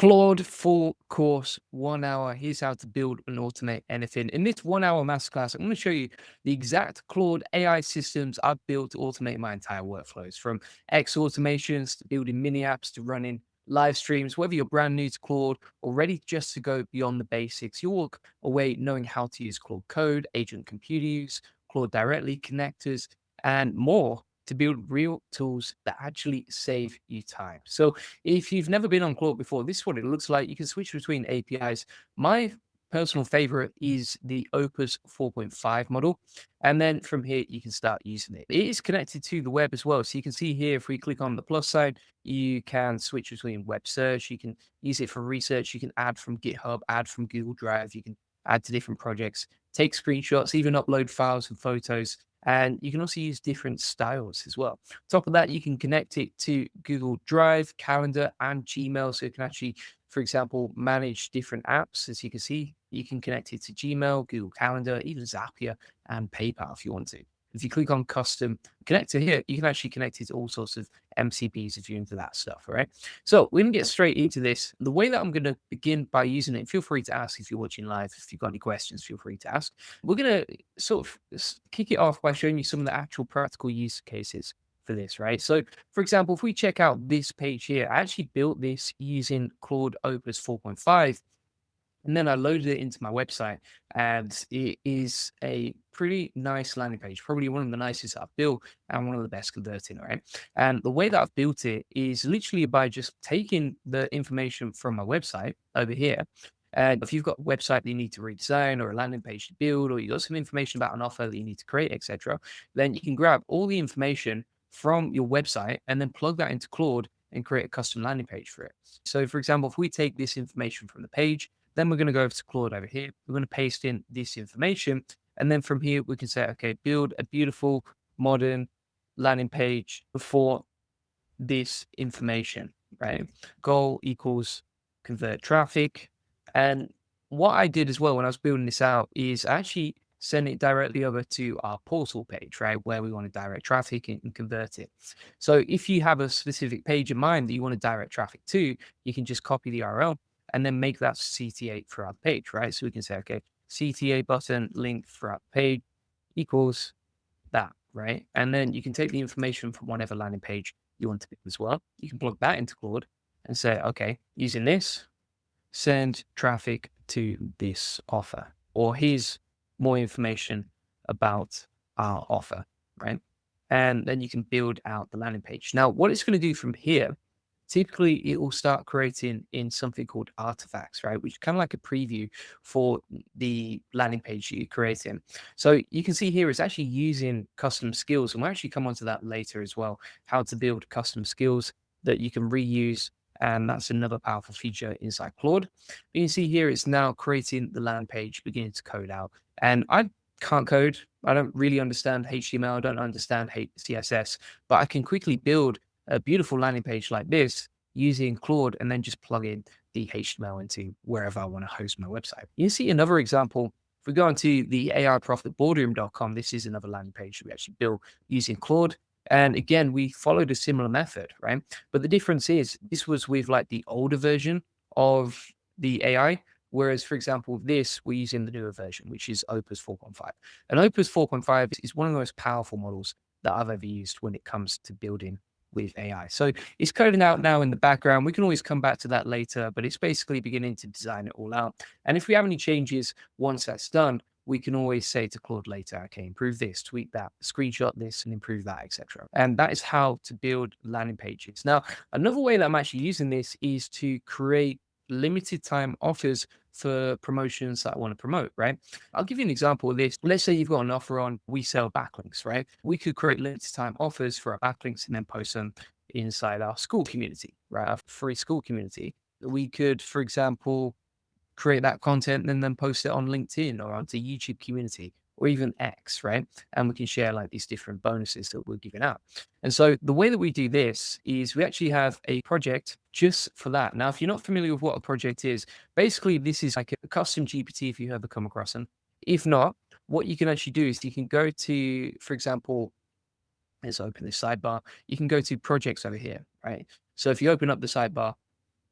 Claude full course, 1 hour. Here's how to build and automate anything. In this 1 hour masterclass, I'm going to show you the exact Claude AI systems I've built to automate my entire workflows, from X automations to building mini apps to running live streams. Whether you're brand new to Claude or ready just to go beyond the basics, you'll walk away knowing how to use Claude Code, agent computer use, Claude directly, connectors, and more to build real tools that actually save you time. So if you've never been on Claude before, this is what it looks like. You can switch between APIs. My personal favorite is the Opus 4.5 model. And then from here, you can start using it. It is connected to the web as well. So you can see here, if we click on the plus side, you can switch between web search. You can use it for research. You can add from GitHub, add from Google Drive. You can add to different projects, take screenshots, even upload files and photos. And you can also use different styles as well. On top of that, you can connect it to Google Drive, Calendar, and Gmail. So you can actually, for example, manage different apps. As you can see, you can connect it to Gmail, Google Calendar, even Zapier, and PayPal if you want to. If you click on custom connector here, you can actually connect it to all sorts of MCPs if you're into that stuff, all right? So we're going to get straight into this. The way that I'm going to begin by using it, feel free to ask if you're watching live. If you've got any questions, feel free to ask. We're going to sort of kick it off by showing you some of the actual practical use cases for this, right? So for example, if we check out this page here, I actually built this using Claude Opus 4.5. And then I loaded it into my website, and it is a pretty nice landing page, probably one of the nicest I've built and one of the best converting, right? And the way that I've built it is literally by just taking the information from my website over here. And if you've got a website that you need to redesign or a landing page to build, or you've got some information about an offer that you need to create, etc., then you can grab all the information from your website and then plug that into Claude and create a custom landing page for it. So for example, if we take this information from the page, then we're going to go over to Claude over here. We're going to paste in this information. And then from here, we can say, okay, build a beautiful modern landing page for this information, right? Goal equals convert traffic. And what I did as well when I was building this out is actually send it directly over to our portal page, right? Where we want to direct traffic and convert it. So if you have a specific page in mind that you want to direct traffic to, you can just copy the URL and then make that CTA throughout the page, right? So we can say, okay, CTA button link throughout the page equals that, right? And then you can take the information from whatever landing page you want to pick as well. You can plug that into Claude and say, okay, using this, send traffic to this offer, or here's more information about our offer, right? And then you can build out the landing page. Now, what it's going to do from here, typically it will start creating in something called artifacts, right? Which is kind of like a preview for the landing page you're creating. So you can see here it's actually using custom skills, and we'll actually come onto that later as well, how to build custom skills that you can reuse. And that's another powerful feature inside Claude. You can see here it's now creating the landing page, beginning to code out. And I can't code. I don't really understand HTML. I don't understand CSS, but I can quickly build a beautiful landing page like this using Claude and then just plug in the HTML into wherever I want to host my website. You see another example. If we go onto the AIProfitBoardroom.com, this is another landing page we actually built using Claude. And again, we followed a similar method, right? But the difference is this was with like the older version of the AI. Whereas, for example, this, we're using the newer version, which is Opus 4.5. And Opus 4.5 is one of the most powerful models that I've ever used when it comes to building with AI. So it's coding out now in the background. We can always come back to that later, but it's basically beginning to design it all out. And if we have any changes once that's done, we can always say to Claude later, okay, improve this, tweak that, screenshot this, and improve that, etc. And that is how to build landing pages. Now, another way that I'm actually using this is to create limited time offers for promotions that I want to promote, right? I'll give you an example of this. Let's say you've got an offer on we sell backlinks, right? We could create limited time offers for our backlinks and then post them inside our school community, right? Our free school community. We could, for example, create that content and then post it on LinkedIn or onto YouTube community or even X, right? And we can share like these different bonuses that we're giving out. And so the way that we do this is we actually have a project just for that. Now, if you're not familiar with what a project is, basically this is like a custom GPT if you ever come across them. If not, what you can actually do is you can go to, for example, let's open this sidebar. You can go to projects over here, right? So if you open up the sidebar,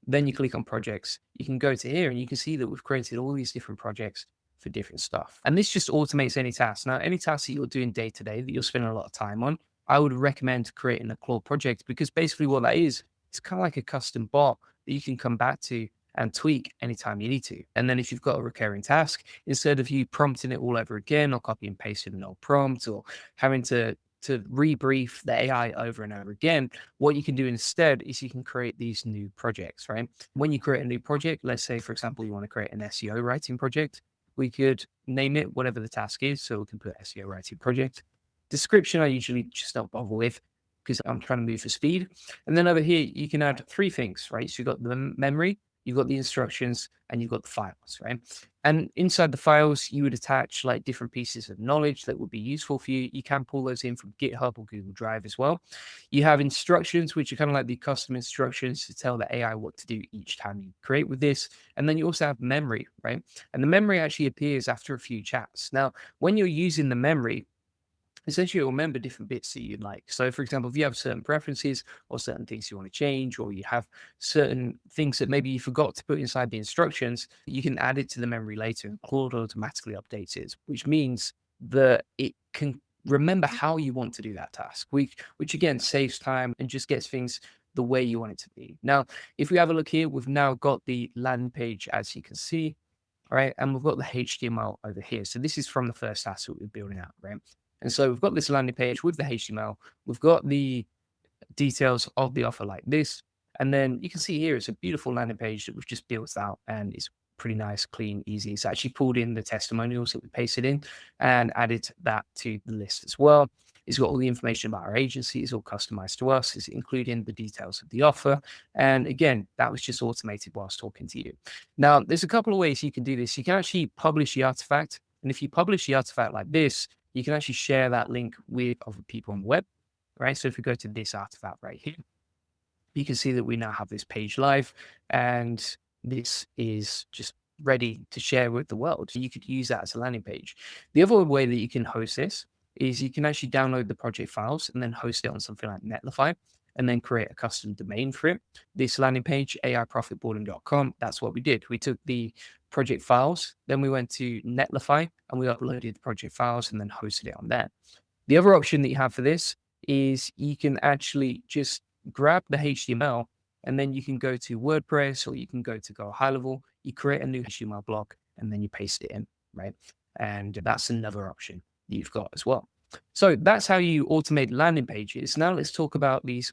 Then you click on projects. You can go to here and you can see that we've created all these different projects for different stuff. And this just automates any task. Now, any task that you're doing day to day that you're spending a lot of time on, I would recommend creating a Claude project, because basically what that is, it's kind of like a custom bot that you can come back to and tweak anytime you need to. And then if you've got a recurring task, instead of you prompting it all over again or copy and pasting an old prompt or having to rebrief the AI over and over again, what you can do instead is you can create these new projects, right? When you create a new project, let's say, for example, you want to create an SEO writing project, we could name it whatever the task is. So we can put SEO writing project. Description, I usually just don't bother with because I'm trying to move for speed. And then over here, you can add three things, right? So you've got the memory, you've got the instructions, and you've got the files, right? And inside the files, you would attach like different pieces of knowledge that would be useful for you. You can pull those in from GitHub or Google Drive as well. You have instructions, which are kind of like the custom instructions to tell the AI what to do each time you create with this. And then you also have memory, right? And the memory actually appears after a few chats. Now, when you're using the memory, essentially you'll remember different bits that you'd like. So for example, if you have certain preferences or certain things you want to change, or you have certain things that maybe you forgot to put inside the instructions, you can add it to the memory later and Claude automatically updates it, which means that it can remember how you want to do that task, which again saves time and just gets things the way you want it to be. Now, if we have a look here, we've now got the landing page, as you can see. All right, and we've got the HTML over here. So this is from the first task that we're building out, right? And so we've got this landing page with the HTML. We've got the details of the offer like this. And then you can see here, it's a beautiful landing page that we've just built out, and it's pretty nice, clean, easy. It's actually pulled in the testimonials that we pasted in and added that to the list as well. It's got all the information about our agency. It's all customized to us. It's including the details of the offer. And again, that was just automated whilst talking to you. Now, there's a couple of ways you can do this. You can actually publish the artifact. And if you publish the artifact like this, you can actually share that link with other people on the web, right? So if we go to this artifact right here, you can see that we now have this page live, and this is just ready to share with the world. So you could use that as a landing page. The other way that you can host this is you can actually download the project files and then host it on something like Netlify and then create a custom domain for it. This landing page, aiprofitboarding.com, that's what we did. We took the project files, then we went to Netlify and we uploaded the project files and then hosted it on there. The other option that you have for this is you can actually just grab the HTML and then you can go to WordPress, or you can go to Go High Level, you create a new HTML block and then you paste it in, right? And that's another option you've got as well. So that's how you automate landing pages. Now let's talk about these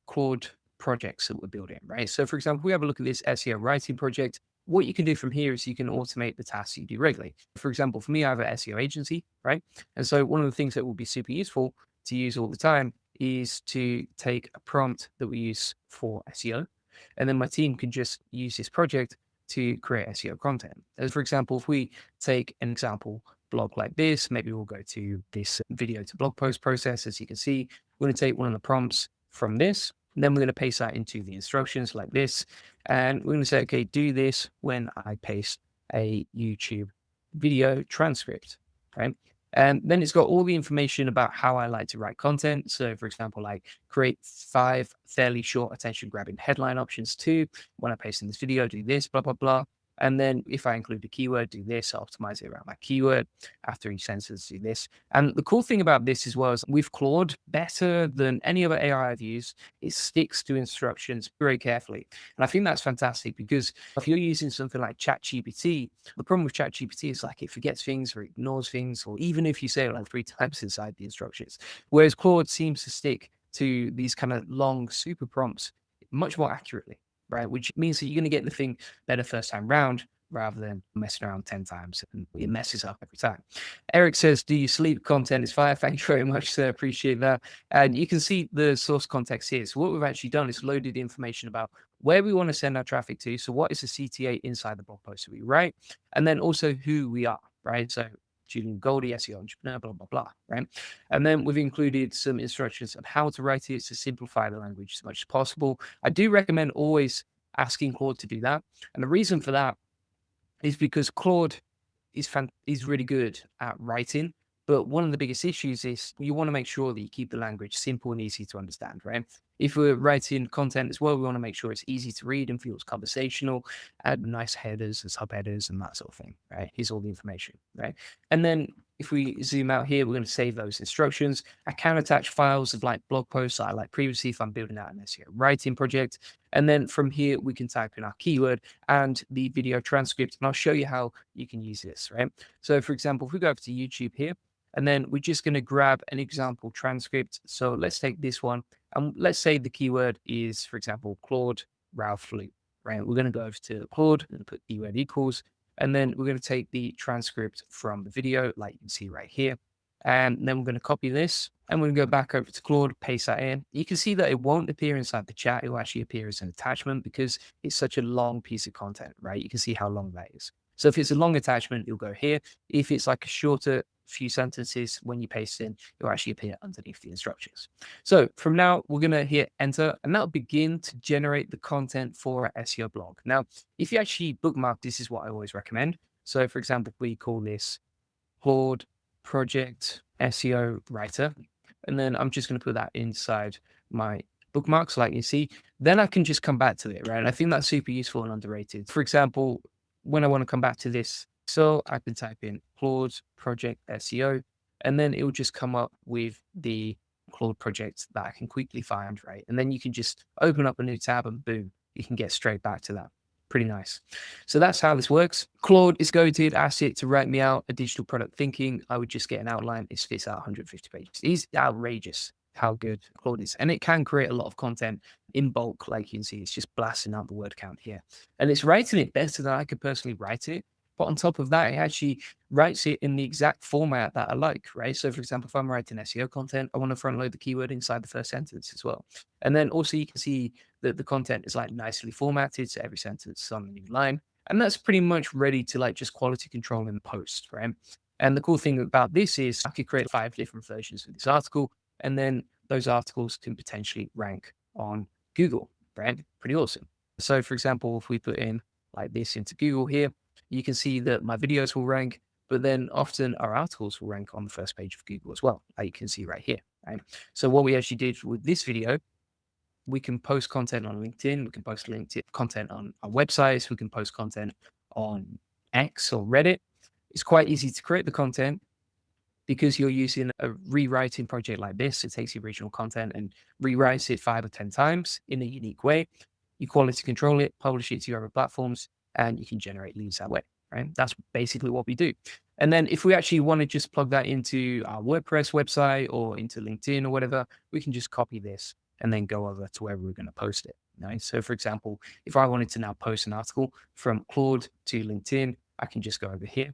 Claude projects that we're building, right? So for example, we have a look at this SEO writing project. What you can do from here is you can automate the tasks you do regularly. For example, for me, I have an SEO agency, right? And so one of the things that will be super useful to use all the time is to take a prompt that we use for SEO, and then my team can just use this project to create SEO content. As for example, if we take an example blog like this, maybe we'll go to this video to blog post process. As you can see, we're going to take one of the prompts from this, and then we're going to paste that into the instructions like this. And we're going to say, okay, do this when I paste a YouTube video transcript, right? And then it's got all the information about how I like to write content. So for example, like create 5 fairly short attention grabbing headline options too. When I paste in this video, do this, blah, blah, blah. And then if I include a keyword, do this, optimize it around that keyword. After each sentence, do this. And the cool thing about this as well is with Claude, better than any other AI I've used, it sticks to instructions very carefully. And I think that's fantastic, because if you're using something like ChatGPT, the problem with ChatGPT is like it forgets things or ignores things, or even if you say it like 3 times inside the instructions. Whereas Claude seems to stick to these kind of long super prompts much more accurately, right? Which means that you're going to get the thing better first time round rather than messing around 10 times and it messes up every time. Eric says, do you sleep? Content is fire. Thank you very much, sir. Appreciate that. And you can see the source context here. So what we've actually done is loaded information about where we want to send our traffic to. So what is the CTA inside the blog post that we write? And then also who we are, right? So Julian Goldie, SEO entrepreneur, blah, blah, blah, right? And then we've included some instructions on how to write it to simplify the language as much as possible. I do recommend always asking Claude to do that. And the reason for that is because Claude is really good at writing, but one of the biggest issues is you want to make sure that you keep the language simple and easy to understand, right? If we're writing content as well, we want to make sure it's easy to read and feels conversational, add nice headers and subheaders and that sort of thing, right? Here's all the information, right? And then if we zoom out here, we're going to save those instructions. I can attach files of like blog posts I like previously if I'm building out an SEO writing project. And then from here, we can type in our keyword and the video transcript, and I'll show you how you can use this, right? So for example, if we go over to YouTube here, and then we're just going to grab an example transcript. So let's take this one. And let's say the keyword is, for example, Claude Ralph Loop, right? We're going to go over to Claude and put keyword equals. And then we're going to take the transcript from the video, like you can see right here. And then we're going to copy this and we're going to go back over to Claude, paste that in. You can see that it won't appear inside the chat. It will actually appear as an attachment because it's such a long piece of content, right? You can see how long that is. So if it's a long attachment, it'll go here. If it's like a shorter few sentences, when you paste in, it'll actually appear underneath the instructions. So from now, we're going to hit enter, and that'll begin to generate the content for our SEO blog. Now, if you actually bookmark, this is what I always recommend. So for example, we call this Claude Project SEO Writer, and then I'm just going to put that inside my bookmarks, like you see. Then I can just come back to it, right? And I think that's super useful and underrated. For example, when I want to come back to this, so I can type in Claude Project SEO, and then it will just come up with the Claude project that I can quickly find, right? And then you can just open up a new tab and boom, you can get straight back to that. Pretty nice. So that's how this works. Claude is goated. Ask it to write me out a digital product thinking. I would just get an outline. It spits out 150 pages. It's outrageous how good Claude is. And it can create a lot of content in bulk. Like you can see, it's just blasting out the word count here. And it's writing it better than I could personally write it. But on top of that, it actually writes it in the exact format that I like, right? So for example, if I'm writing SEO content, I want to front load the keyword inside the first sentence as well. And then also you can see that the content is like nicely formatted. So every sentence is on a new line. And that's pretty much ready to like just quality control in post, right? And the cool thing about this is I could create 5 different versions of this article, and then those articles can potentially rank on Google, right? Pretty awesome. So for example, if we put in like this into Google here, you can see that my videos will rank, but then often our articles will rank on the first page of Google as well, like you can see right here, right? So what we actually did with this video, we can post content on LinkedIn, we can post LinkedIn content on our websites, we can post content on X or Reddit. It's quite easy to create the content because you're using a rewriting project like this. It takes the original content and rewrites it 5 or 10 times in a unique way. You quality control it, publish it to your other platforms, and you can generate leads that way, right? That's basically what we do. And then if we actually want to just plug that into our WordPress website or into LinkedIn or whatever, we can just copy this and then go over to where we're going to post it. Right? So for example, if I wanted to now post an article from Claude to LinkedIn, I can just go over here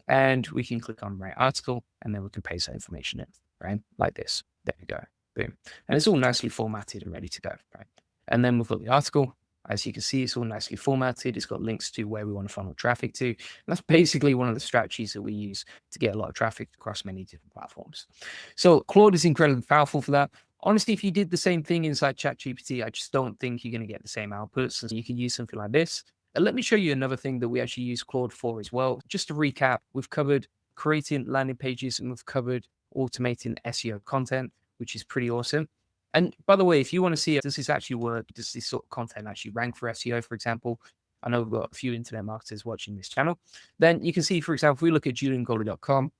and we can click on write article, and then we can paste that information in, right? Like this. There we go. Boom. And it's all nicely formatted and ready to go, right? And then we've got the article. As you can see, it's all nicely formatted. It's got links to where we want to funnel traffic to. And that's basically one of the strategies that we use to get a lot of traffic across many different platforms. So Claude is incredibly powerful for that. Honestly, if you did the same thing inside ChatGPT, I just don't think you're going to get the same outputs. So you can use something like this. And let me show you another thing that we actually use Claude for as well. Just to recap, we've covered creating landing pages and we've covered automating SEO content, which is pretty awesome. And by the way, if you want to see, does this actually work? Does this sort of content actually rank for SEO, for example? I know we've got a few internet marketers watching this channel. Then you can see, for example, if we look at juliangolder.com,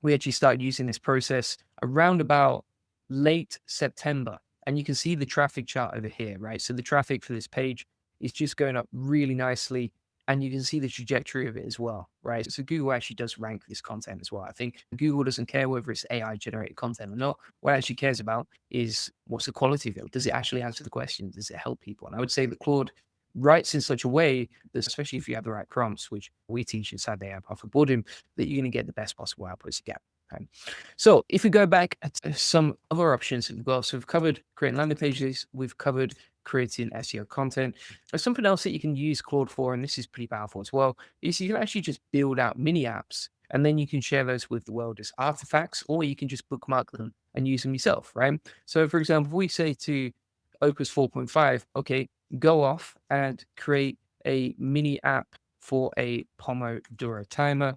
we actually started using this process around about late September. And you can see the traffic chart over here, right? So the traffic for this page is just going up really nicely. And you can see the trajectory of it as well, right? So Google actually does rank this content as well. I think Google doesn't care whether it's AI generated content or not. What it actually cares about is what's the quality of it? Does it actually answer the questions? Does it help people? And I would say that Claude writes in such a way that, especially if you have the right prompts, which we teach inside the app off of Boardroom, that you're going to get the best possible outputs you get. Okay. So if we go back at some other options that we've got, so we've covered creating landing pages, we've covered creating SEO content. There's something else that you can use Claude for, and this is pretty powerful as well, is you can actually just build out mini apps, and then you can share those with the world as artifacts, or you can just bookmark them and use them yourself, right? So for example, if we say to Opus 4.5, okay, go off and create a mini app for a Pomodoro timer,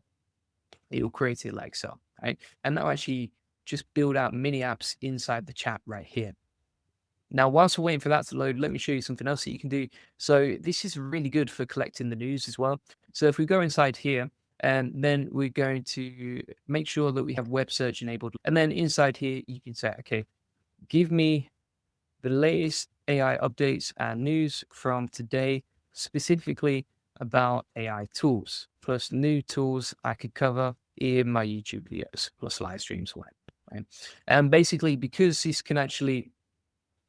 it'll create it like so, right? And that'll actually just build out mini apps inside the chat right here. Now, whilst we're waiting for that to load, let me show you something else that you can do. So this is really good for collecting the news as well. So if we go inside here, and then we're going to make sure that we have web search enabled. And then inside here, you can say, okay, give me the latest AI updates and news from today, specifically about AI tools, plus new tools I could cover in my YouTube videos, plus live streams, right? And basically, because this can actually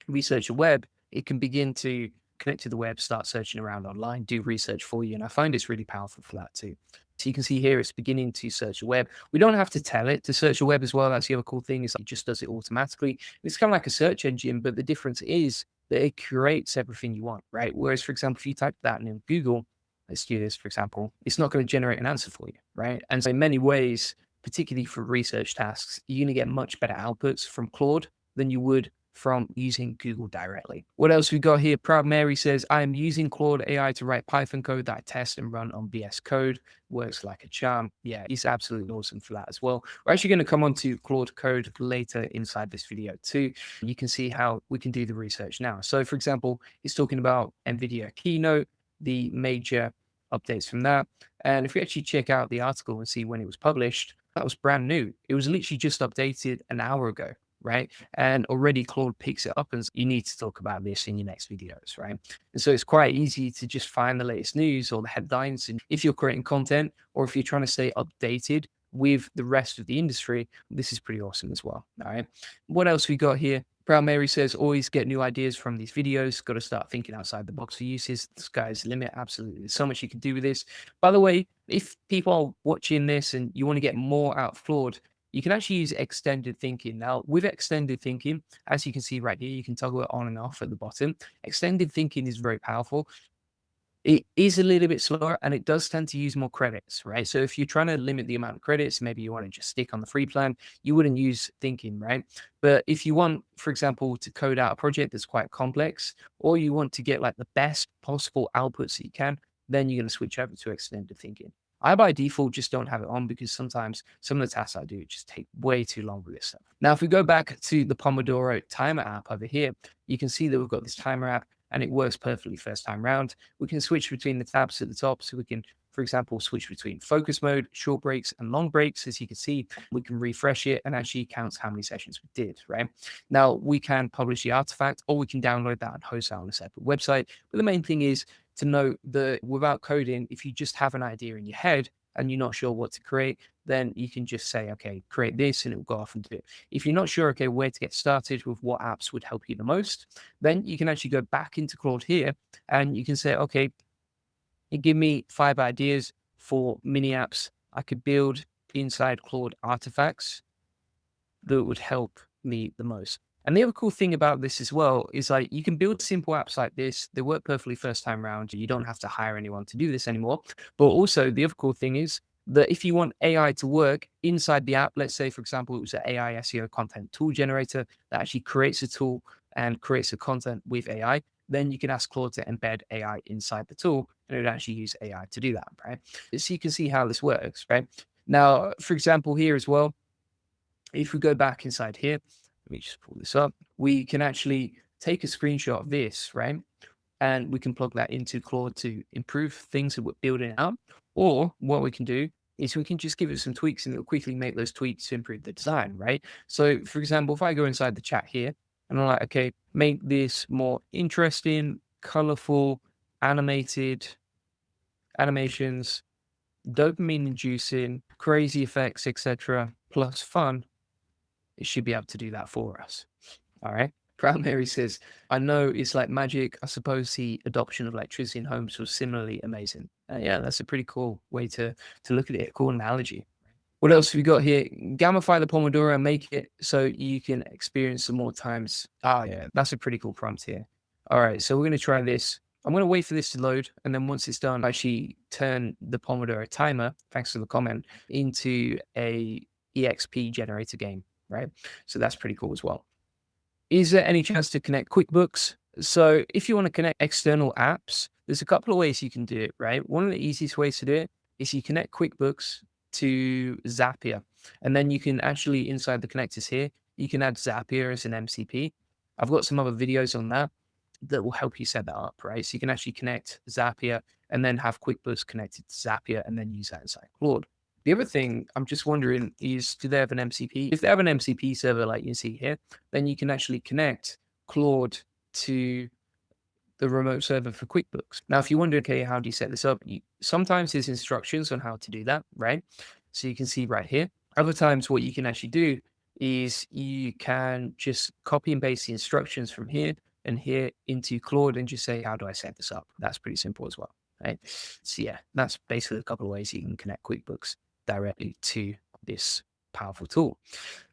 research the web, it can begin to connect to the web, start searching around online, do research for you. And I find it's really powerful for that too. So you can see here, it's beginning to search the web. We don't have to tell it to search the web as well. That's the other cool thing, is it just does it automatically. It's kind of like a search engine, but the difference is that it curates everything you want, right? Whereas, for example, if you type that in Google, let's do this, for example, it's not going to generate an answer for you, right? And so in many ways, particularly for research tasks, you're going to get much better outputs from Claude than you would from using Google directly. What else we got here? Proud Mary says, I am using Claude AI to write Python code that I test and run on VS Code. Works like a charm. Yeah, he's absolutely awesome for that as well. We're actually going to come on to Claude Code later inside this video too. You can see how we can do the research now. So for example, it's talking about NVIDIA Keynote, the major updates from that. And if we actually check out the article and see when it was published, that was brand new. It was literally just updated an hour ago, right? And already Claude picks it up and you need to talk about this in your next videos, right? And so it's quite easy to just find the latest news or the headlines. And if you're creating content or if you're trying to stay updated with the rest of the industry, this is pretty awesome as well. All right. What else we got here? Brown Mary says, always get new ideas from these videos. Got to start thinking outside the box for uses. The sky's the limit. Absolutely. There's so much you can do with this. By the way, if people are watching this and you want to get more out of Claude, you can actually use extended thinking. Now, with extended thinking, as you can see right here, you can toggle it on and off at the bottom. Extended thinking is very powerful. It is a little bit slower and it does tend to use more credits, right? So if you're trying to limit the amount of credits, maybe you want to just stick on the free plan, you wouldn't use thinking, right? But if you want, for example, to code out a project that's quite complex, or you want to get like the best possible outputs that you can, then you're going to switch over to extended thinking. I by default just don't have it on because sometimes some of the tasks I do just take way too long with this stuff. Now, if we go back to the Pomodoro timer app over here, you can see that we've got this timer app and it works perfectly first time round. We can switch between the tabs at the top. So we can, for example, switch between focus mode, short breaks, and long breaks. As you can see, we can refresh it and actually counts how many sessions we did, right? Now, we can publish the artifact or we can download that and host that on a separate website. But the main thing is to note that without coding, if you just have an idea in your head and you're not sure what to create, then you can just say, okay, create this and it will go off and do it. If you're not sure, okay, where to get started with what apps would help you the most, then you can actually go back into Claude here and you can say, okay, give me 5 ideas for mini apps I could build inside Claude artifacts that would help me the most. And the other cool thing about this as well is like you can build simple apps like this. They work perfectly first time round. You don't have to hire anyone to do this anymore. But also the other cool thing is that if you want AI to work inside the app, let's say, for example, it was an AI SEO content tool generator that actually creates a tool and creates the content with AI, then you can ask Claude to embed AI inside the tool and it would actually use AI to do that, right? So you can see how this works, right? Now, for example, here as well, if we go back inside here, let me just pull this up. We can actually take a screenshot of this, right? And we can plug that into Claude to improve things that we're building out. Or what we can do is we can just give it some tweaks and it'll quickly make those tweaks to improve the design, right? So for example, if I go inside the chat here and I'm like, okay, make this more interesting, colorful, animated, animations, dopamine inducing, crazy effects, etc., plus fun, it should be able to do that for us. All right. Proud Mary says, I know it's like magic. I suppose the adoption of electricity in homes was similarly amazing. Yeah, that's a pretty cool way to look at it. Cool analogy. What else have we got here? Gamify the Pomodoro and make it so you can experience some more times. Ah, yeah, that's a pretty cool prompt here. All right, so we're going to try this. I'm going to wait for this to load. And then once it's done, I actually turn the Pomodoro timer, thanks to the comment, into a EXP generator game, right? So that's pretty cool as well. Is there any chance to connect QuickBooks? So if you want to connect external apps, there's a couple of ways you can do it, right? One of the easiest ways to do it is you connect QuickBooks to Zapier. And then you can actually, inside the connectors here, you can add Zapier as an MCP. I've got some other videos on that that will help you set that up, right? So you can actually connect Zapier and then have QuickBooks connected to Zapier and then use that inside Claude. The other thing I'm just wondering is, do they have an MCP? If they have an MCP server like you see here, then you can actually connect Claude to the remote server for QuickBooks. Now, if you wonder, okay, how do you set this up? Sometimes there's instructions on how to do that, right? So you can see right here. Other times, what you can actually do is you can just copy and paste the instructions from here and here into Claude and just say, how do I set this up? That's pretty simple as well, right? So yeah, that's basically a couple of ways you can connect QuickBooks directly to this powerful tool.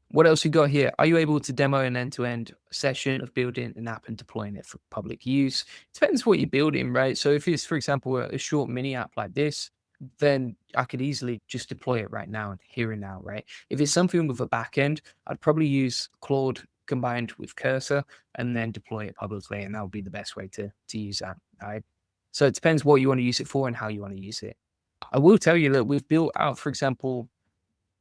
What else we got here? Are you able to demo an end-to-end session of building an app and deploying it for public use? Depends what you're building, right? So if it's, for example, a short mini app like this, then I could easily just deploy it right now and here and now, right? If it's something with a backend, I'd probably use Claude combined with Cursor and then deploy it publicly, and that would be the best way to use that, right? So it depends what you want to use it for and how you want to use it. I will tell you that we've built out, for example,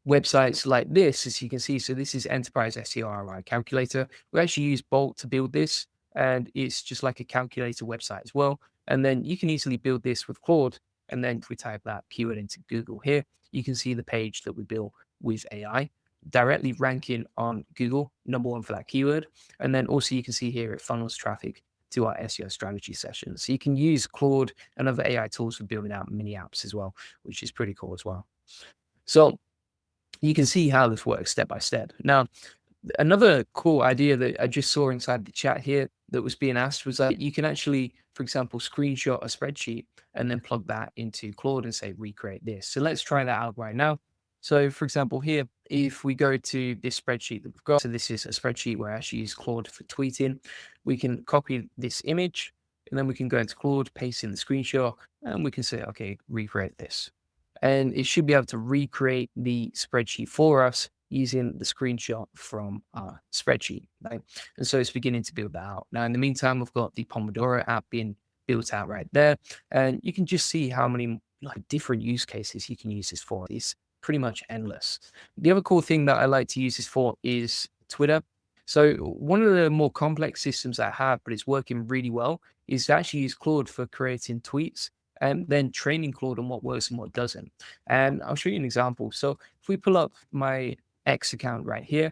websites like this, as you can see. So this is Enterprise SEO ROI Calculator. We actually use Bolt to build this, and it's just like a calculator website as well. And then you can easily build this with Claude. And then if we type that keyword into Google here, you can see the page that we built with AI directly ranking on Google, #1 for that keyword. And then also you can see here it funnels traffic to our SEO strategy sessions. So you can use Claude and other AI tools for building out mini apps as well, which is pretty cool as well. So you can see how this works step by step. Now, another cool idea that I just saw inside the chat here that was being asked was that you can actually, for example, screenshot a spreadsheet and then plug that into Claude and say, recreate this. So let's try that out right now. So for example, here, if we go to this spreadsheet that we've got, so this is a spreadsheet where I actually use Claude for tweeting, we can copy this image and then we can go into Claude, paste in the screenshot, and we can say, okay, recreate this. And it should be able to recreate the spreadsheet for us using the screenshot from our spreadsheet, right? And so it's beginning to build that out. Now, in the meantime, we've got the Pomodoro app being built out right there. And you can just see how many like different use cases you can use this for. It's pretty much endless. The other cool thing that I like to use this for is Twitter. So one of the more complex systems I have, but it's working really well, is to actually use Claude for creating tweets and then training Claude on what works and what doesn't. And I'll show you an example. So if we pull up my X account right here,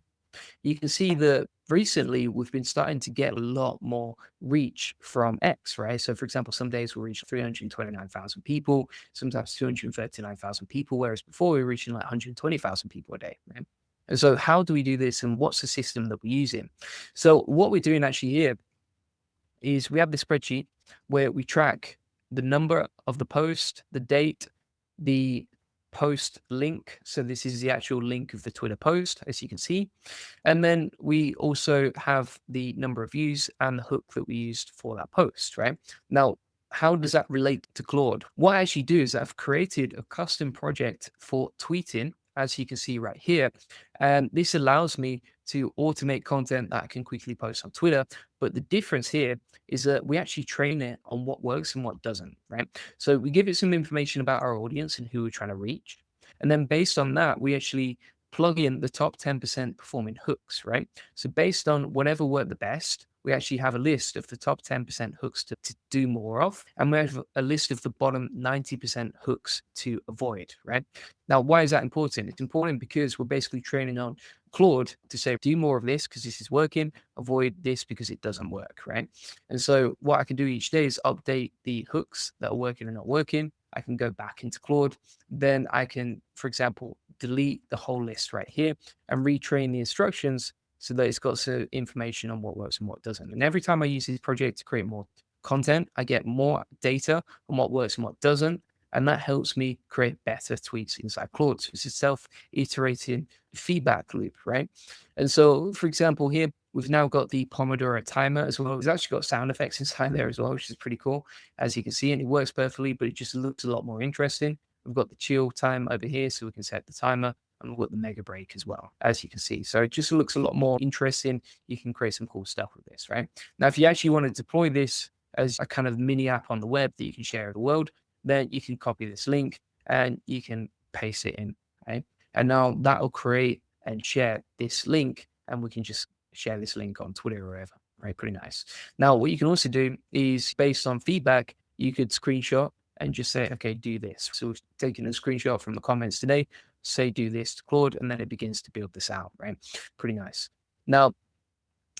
you can see that recently we've been starting to get a lot more reach from X, right? So for example, some days we'll reach 329,000 people, sometimes 239,000 people, whereas before we were reaching like 120,000 people a day, right? And so how do we do this and what's the system that we're using? So what we're doing actually here is we have this spreadsheet where we track the number of the post, the date, the post link. So this is the actual link of the Twitter post, as you can see. And then we also have the number of views and the hook that we used for that post, right? Now, how does that relate to Claude? What I actually do is I've created a custom project for tweeting, as you can see right here. And this allows me to automate content that I can quickly post on Twitter. But the difference here is that we actually train it on what works and what doesn't, right? So we give it some information about our audience and who we're trying to reach. And then based on that, we actually plug in the top 10% performing hooks, right? So based on whatever worked the best, we actually have a list of the top 10% hooks to do more of. And we have a list of the bottom 90% hooks to avoid, right? Now, why is that important? It's important because we're basically training on Claude to say, do more of this because this is working, avoid this because it doesn't work, right? And so what I can do each day is update the hooks that are working and not working. I can go back into Claude. Then I can, for example, delete the whole list right here and retrain the instructions so that it's got some information on what works and what doesn't. And every time I use this project to create more content, I get more data on what works and what doesn't. And that helps me create better tweets inside Claude. So it's a self-iterating feedback loop, right? And so, for example, here, we've now got the Pomodoro timer as well. It's actually got sound effects inside there as well, which is pretty cool, as you can see, and it works perfectly, but it just looks a lot more interesting. We've got the chill time over here, so we can set the timer, and we've got the mega break as well, as you can see. So it just looks a lot more interesting. You can create some cool stuff with this, right? Now, if you actually want to deploy this as a kind of mini app on the web that you can share with the world, then you can copy this link and you can paste it in, right? And now that will create and share this link, and we can just share this link on Twitter or wherever. right? Pretty nice. Now, what you can also do is based on feedback, you could screenshot and just say, okay, do this. So we've taken a screenshot from the comments today, say, do this to Claude, and then it begins to build this out, right? Pretty nice. Now,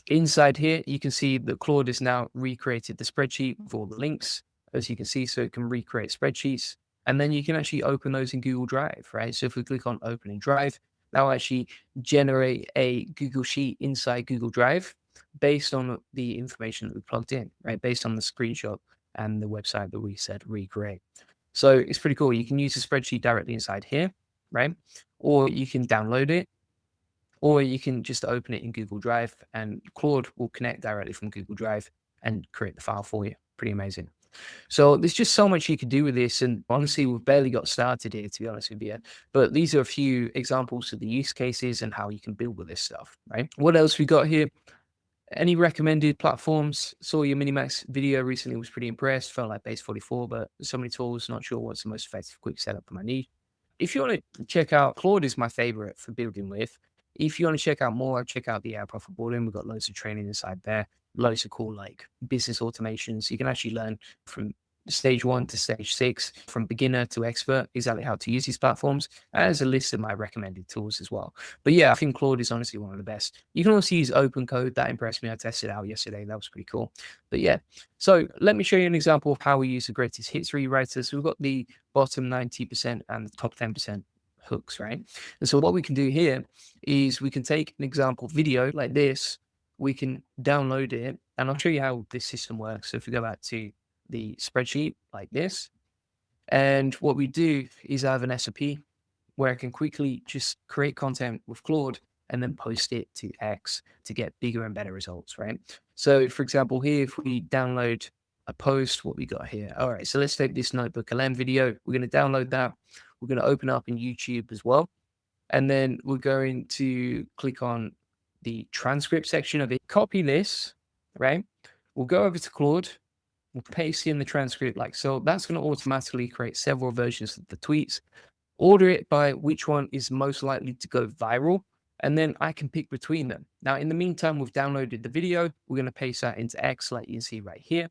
inside here, you can see that Claude has now recreated the spreadsheet with all the links, as you can see, so it can recreate spreadsheets. And then you can actually open those in Google Drive, right? So if we click on open in Drive, that'll actually generate a Google Sheet inside Google Drive based on the information that we plugged in, right? Based on the screenshot and the website that we said recreate. So it's pretty cool. You can use the spreadsheet directly inside here, right? Or you can download it, or you can just open it in Google Drive and Claude will connect directly from Google Drive and create the file for you. Pretty amazing. So there's just so much you could do with this. And honestly, we've barely got started here, to be honest with you. But these are a few examples of the use cases and how you can build with this stuff, right? What else we got here? Any recommended platforms? Saw your Minimax video recently, was pretty impressed. Felt like base 44, but so many tools, not sure what's the most effective quick setup for my need. If you want to check out, Claude is my favorite for building with. If you want to check out more, check out the Profit Boarding. We've got loads of training inside there, loads of cool like business automations. You can actually learn from stage 1 to stage 6, from beginner to expert, exactly how to use these platforms. And there's a list of my recommended tools as well. But yeah, I think Claude is honestly one of the best. You can also use open code. That impressed me. I tested it out yesterday. That was pretty cool. But yeah, so let me show you an example of how we use the greatest hits rewriter. So we've got the bottom 90% and the top 10% hooks, right? And so what we can do here is we can take an example video like this, we can download it, and I'll show you how this system works. So if we go back to the spreadsheet like this, and what we do is I have an SOP where I can quickly just create content with Claude and then post it to X to get bigger and better results, right? So for example, here, if we download a post, what we got here. All right, so let's take this Notebook LM video. We're going to download that. We're going to open up in YouTube as well. And then we're going to click on the transcript section of it, copy this, right? We'll go over to Claude. We'll paste in the transcript like so. That's going to automatically create several versions of the tweets. Order it by which one is most likely to go viral, and then I can pick between them. Now, in the meantime, we've downloaded the video. We're going to paste that into X like you can see right here.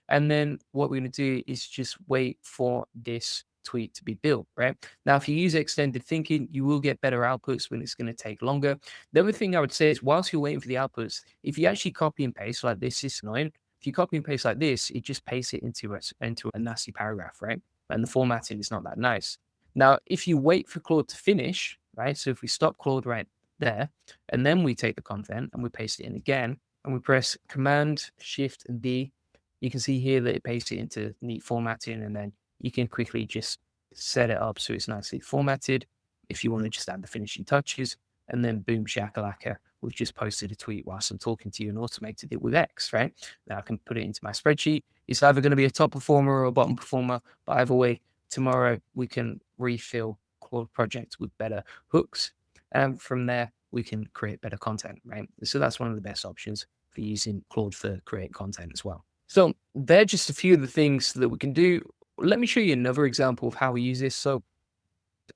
And then what we're going to do is just wait for this tweet to be built, right? Now, if you use extended thinking, you will get better outputs when it's going to take longer. The other thing I would say is whilst you're waiting for the outputs, if you actually copy and paste like this, it's annoying. If you copy and paste like this, it just pastes it into a nasty paragraph, right? And the formatting is not that nice. Now, if you wait for Claude to finish, right? So if we stop Claude right there, and then we take the content and we paste it in again, and we press Command Shift and D, you can see here that it pastes it into neat formatting, and then you can quickly just set it up so it's nicely formatted. If you want to just add the finishing touches, and then boom shakalaka, we've just posted a tweet whilst I'm talking to you and automated it with X, right? Now I can put it into my spreadsheet. It's either going to be a top performer or a bottom performer, but either way, tomorrow we can refill Claude projects with better hooks. And from there, we can create better content, right? So that's one of the best options for using Claude for create content as well. So they're just a few of the things that we can do. Let me show you another example of how we use this. So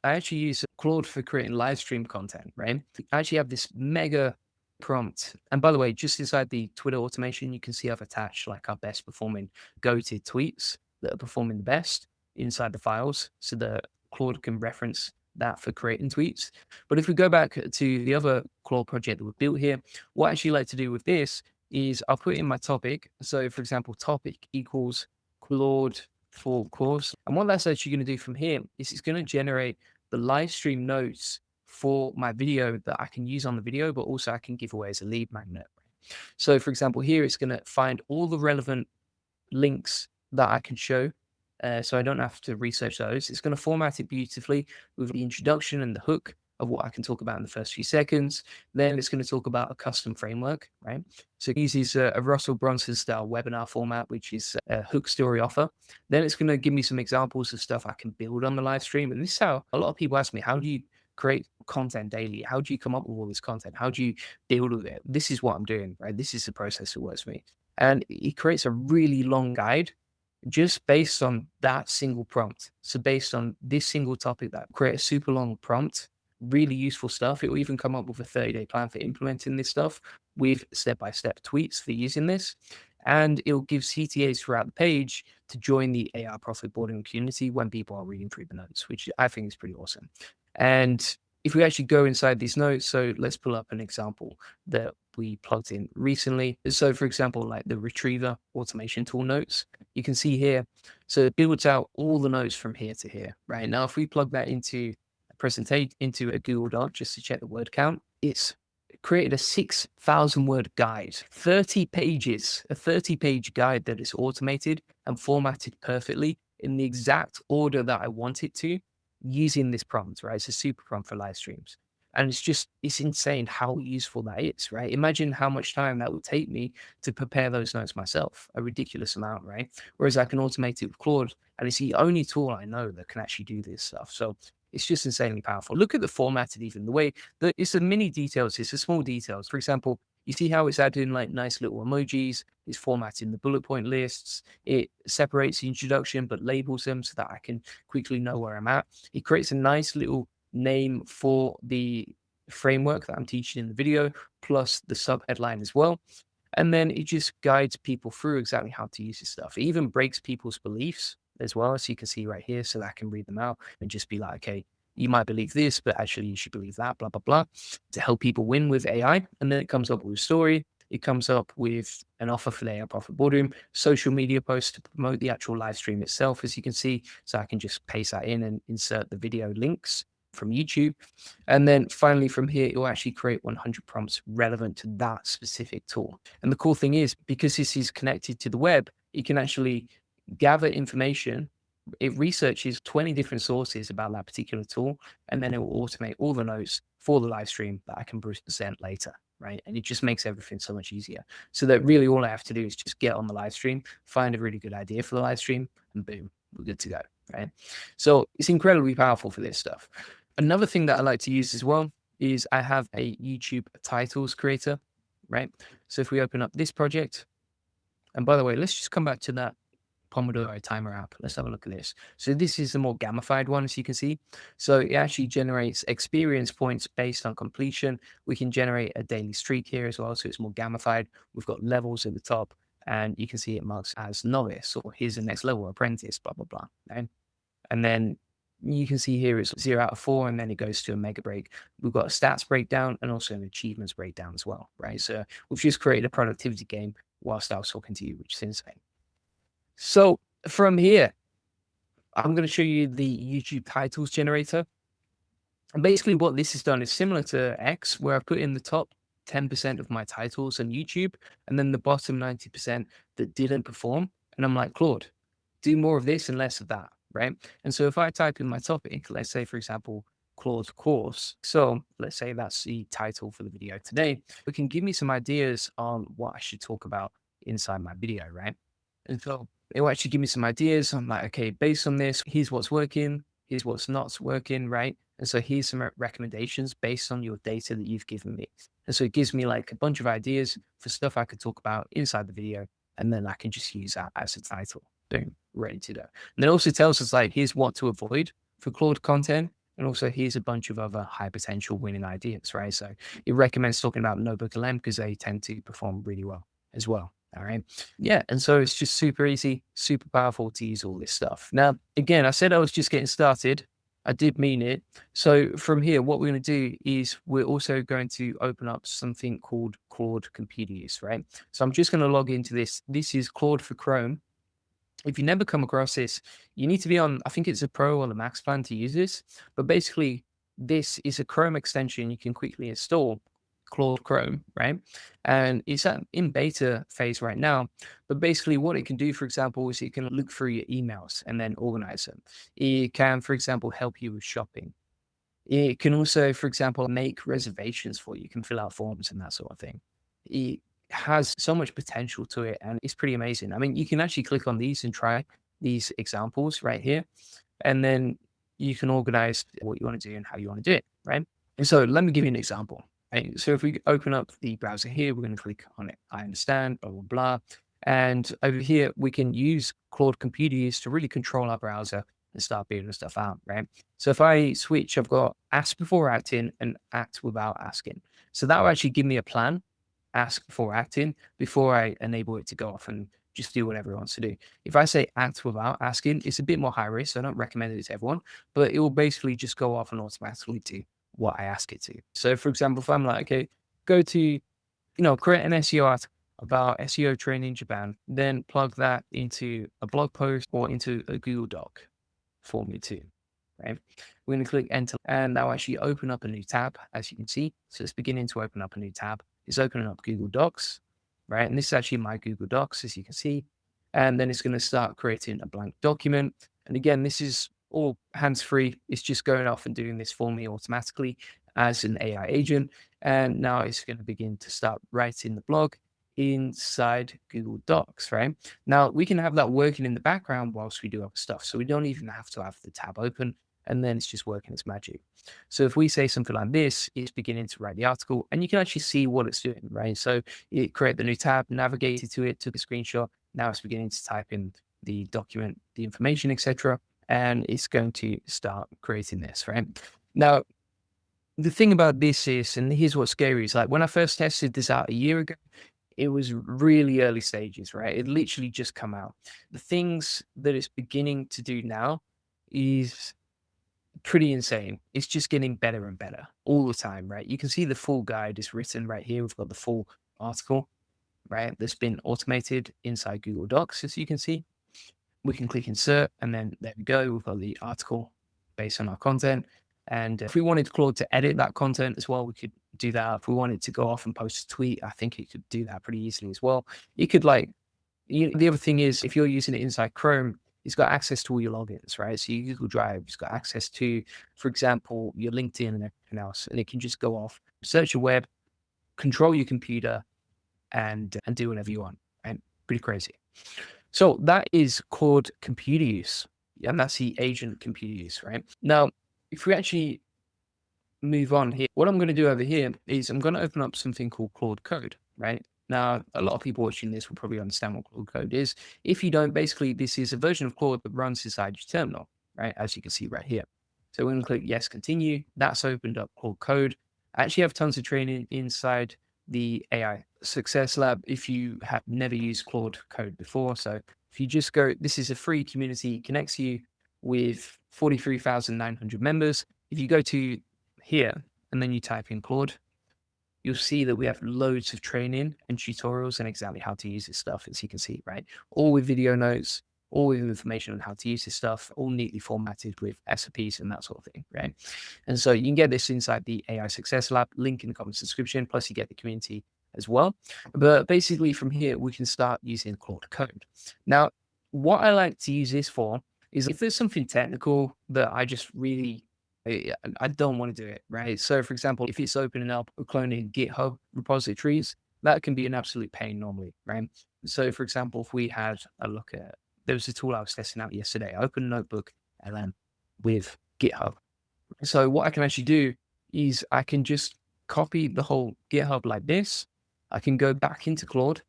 I actually use Claude for creating live stream content, right? I actually have this mega prompt. And by the way, just inside the Twitter automation, you can see I've attached like our best performing go-to tweets that are performing the best inside the files so that Claude can reference that for creating tweets. But if we go back to the other Claude project that we've built here, what I actually like to do with this is I'll put in my topic. So for example, topic equals Claude for course. And what that's actually going to do from here is it's going to generate the live stream notes for my video that I can use on the video, but also I can give away as a lead magnet. So for example, here it's going to find all the relevant links that I can show. So I don't have to research those. It's going to format it beautifully with the introduction and the hook of what I can talk about in the first few seconds. Then it's going to talk about a custom framework, right? So it uses a Russell Brunson style webinar format, which is a hook story offer. Then it's going to give me some examples of stuff I can build on the live stream. And this is how a lot of people ask me, how do you create content daily? How do you come up with all this content? How do you build with it? This is what I'm doing, right? This is the process that works for me. And it creates a really long guide just based on that single prompt. So based on this single topic, that create a super long prompt really useful stuff. It will even come up with a 30-day plan for implementing this stuff with step-by-step tweets for using this. And it will give CTAs throughout the page to join the AI profit boarding community when people are reading through the notes, which I think is pretty awesome. And if we actually go inside these notes, so let's pull up an example that we plugged in recently. So for example, like the retriever automation tool notes, you can see here, so it builds out all the notes from here to here, right? Now, if we plug that into a presentation, into a Google Doc, just to check the word count, it's created a 6,000 word guide, 30 pages, a 30-page guide that is automated and formatted perfectly in the exact order that I want it to, using this prompt, right? It's a super prompt for live streams. And it's insane how useful that is, right? Imagine how much time that would take me to prepare those notes myself, a ridiculous amount, right? Whereas I can automate it with Claude, and it's the only tool I know that can actually do this stuff. So it's just insanely powerful. Look at the formatted, even the way that it's the mini details, it's the small details. For example, you see how it's adding like nice little emojis, it's formatting the bullet point lists, it separates the introduction but labels them so that I can quickly know where I'm at. It creates a nice little name for the framework that I'm teaching in the video, plus the sub headline as well. And then it just guides people through exactly how to use this stuff. It even breaks people's beliefs as well, as you can see right here, so that I can read them out and just be like, okay, you might believe this, but actually you should believe that, blah, blah, blah, to help people win with AI. And then it comes up with a story. It comes up with an offer for the AI Profit Boardroom, social media posts to promote the actual live stream itself, as you can see. So I can just paste that in and insert the video links from YouTube. And then finally from here, it will actually create 100 prompts relevant to that specific tool. And the cool thing is, because this is connected to the web, it can actually gather information. It researches 20 different sources about that particular tool, and then it will automate all the notes for the live stream that I can present later, right? And it just makes everything so much easier. So that really all I have to do is just get on the live stream, find a really good idea for the live stream, and boom, we're good to go, right? So it's incredibly powerful for this stuff. Another thing that I like to use as well is I have a YouTube titles creator, right? So if we open up this project, and by the way, let's just come back to that Pomodoro timer app. Let's have a look at this. So this is the more gamified one, as you can see. So it actually generates experience points based on completion. We can generate a daily streak here as well. So it's more gamified. We've got levels at the top, and you can see it marks as novice, or here's the next level, apprentice, blah, blah, blah. Right? And then you can see here it's 0 out of 4, and then it goes to a mega break. We've got a stats breakdown and also an achievements breakdown as well, right? So we've just created a productivity game whilst I was talking to you, which is insane. So from here, I'm going to show you the YouTube titles generator. And basically what this has done is similar to X, where I put in the top 10% of my titles on YouTube, and then the bottom 90% that didn't perform. And I'm like, Claude, do more of this and less of that, right? And so if I type in my topic, let's say, for example, Claude course. So let's say that's the title for the video today. It can give me some ideas on what I should talk about inside my video, right? And so it will actually give me some ideas. I'm like, okay, based on this, here's what's working, here's what's not working, right? And so here's some recommendations based on your data that you've given me. And so it gives me like a bunch of ideas for stuff I could talk about inside the video. And then I can just use that as a title. Boom, ready to go. And it also tells us like, here's what to avoid for Claude content. And also here's a bunch of other high potential winning ideas, right? So it recommends talking about Notebook LM because they tend to perform really well as well. All right. Yeah. And so it's just super easy, super powerful to use all this stuff. Now, again, I said I was just getting started. I did mean it. So from here, what we're going to do is we're also going to open up something called Claude Computer Use, right? So I'm just going to log into this. This is Claude for Chrome. If you never come across this, you need to be on, I think it's a Pro or the Max plan to use this. But basically, this is a Chrome extension you can quickly install, Claude Chrome, right? And it's in beta phase right now. But basically what it can do, for example, is it can look through your emails and then organize them. It can, for example, help you with shopping. It can also, for example, make reservations for you. You can fill out forms and that sort of thing. It has so much potential to it, and it's pretty amazing. I mean, you can actually click on these and try these examples right here, and then you can organize what you want to do and how you want to do it, right? And so let me give you an example. Right? So if we open up the browser here, we're going to click on it. I understand, blah, blah, blah. And over here, we can use Claude Computer Use to really control our browser and start building stuff out, right? So if I switch, I've got ask before acting and act without asking. So that will actually give me a plan, ask before acting, before I enable it to go off and just do whatever it wants to do. If I say act without asking, it's a bit more high risk. So I don't recommend it to everyone, but it will basically just go off and automatically do what I ask it to. So for example, if I'm like, okay, go to, create an SEO article about SEO training in Japan, then plug that into a blog post or into a Google Doc for me too, right? We're going to click enter and that'll actually open up a new tab, as you can see. So it's beginning to open up a new tab. It's opening up Google Docs, right? And this is actually my Google Docs, as you can see. And then it's going to start creating a blank document. And again, this is all hands-free. It's just going off and doing this for me automatically as an AI agent. And now it's going to begin to start writing the blog inside Google Docs, right? Now we can have that working in the background whilst we do other stuff. So we don't even have to have the tab open and then it's just working its magic. So if we say something like this, it's beginning to write the article and you can actually see what it's doing, right? So it create the new tab, navigated to it, took a screenshot. Now it's beginning to type in the document, the information, etc. And it's going to start creating this, right? Now, the thing about this is, and here's what's scary, is like when I first tested this out a year ago, it was really early stages, right? It literally just come out. The things that it's beginning to do now is pretty insane. It's just getting better and better all the time, right? You can see the full guide is written right here. We've got the full article, right? That's been automated inside Google Docs, as you can see. We can click insert and then there we go. We've got the article based on our content. And if we wanted Claude to edit that content as well, we could do that. If we wanted to go off and post a tweet, I think it could do that pretty easily as well. You could the other thing is if you're using it inside Chrome, it's got access to all your logins, right? So your Google Drive, it's got access to, for example, your LinkedIn and everything else. And it can just go off, search your web, control your computer and do whatever you want, right? Pretty crazy. So that is Claude computer use. And that's the agent computer use, right? Now, if we actually move on here, what I'm going to do over here is I'm going to open up something called Claude Code, right? Now, a lot of people watching this will probably understand what Claude Code is. If you don't, basically, this is a version of Claude that runs inside your terminal, right? As you can see right here. So we're going to click yes, continue. That's opened up Claude Code. I actually have tons of training inside the AI Success Lab if you have never used Claude Code before. So if you just go, this is a free community, connects you with 43,900 members. If you go to here and then you type in Claude, you'll see that we have loads of training and tutorials and exactly how to use this stuff, as you can see, right? All with video notes, all with information on how to use this stuff, all neatly formatted with SOPs and that sort of thing, right? And so you can get this inside the AI Success Lab, link in the comments description, plus you get the community as well. But basically from here, we can start using Claude Code. Now, what I like to use this for is if there's something technical that I just really I don't want to do it, right? So for example, if it's opening up or cloning GitHub repositories, that can be an absolute pain normally, right? So for example, if we had a look at, there was a tool I was testing out yesterday, Open Notebook LM with GitHub. So what I can actually do is I can just copy the whole GitHub like this. I can go back into Claude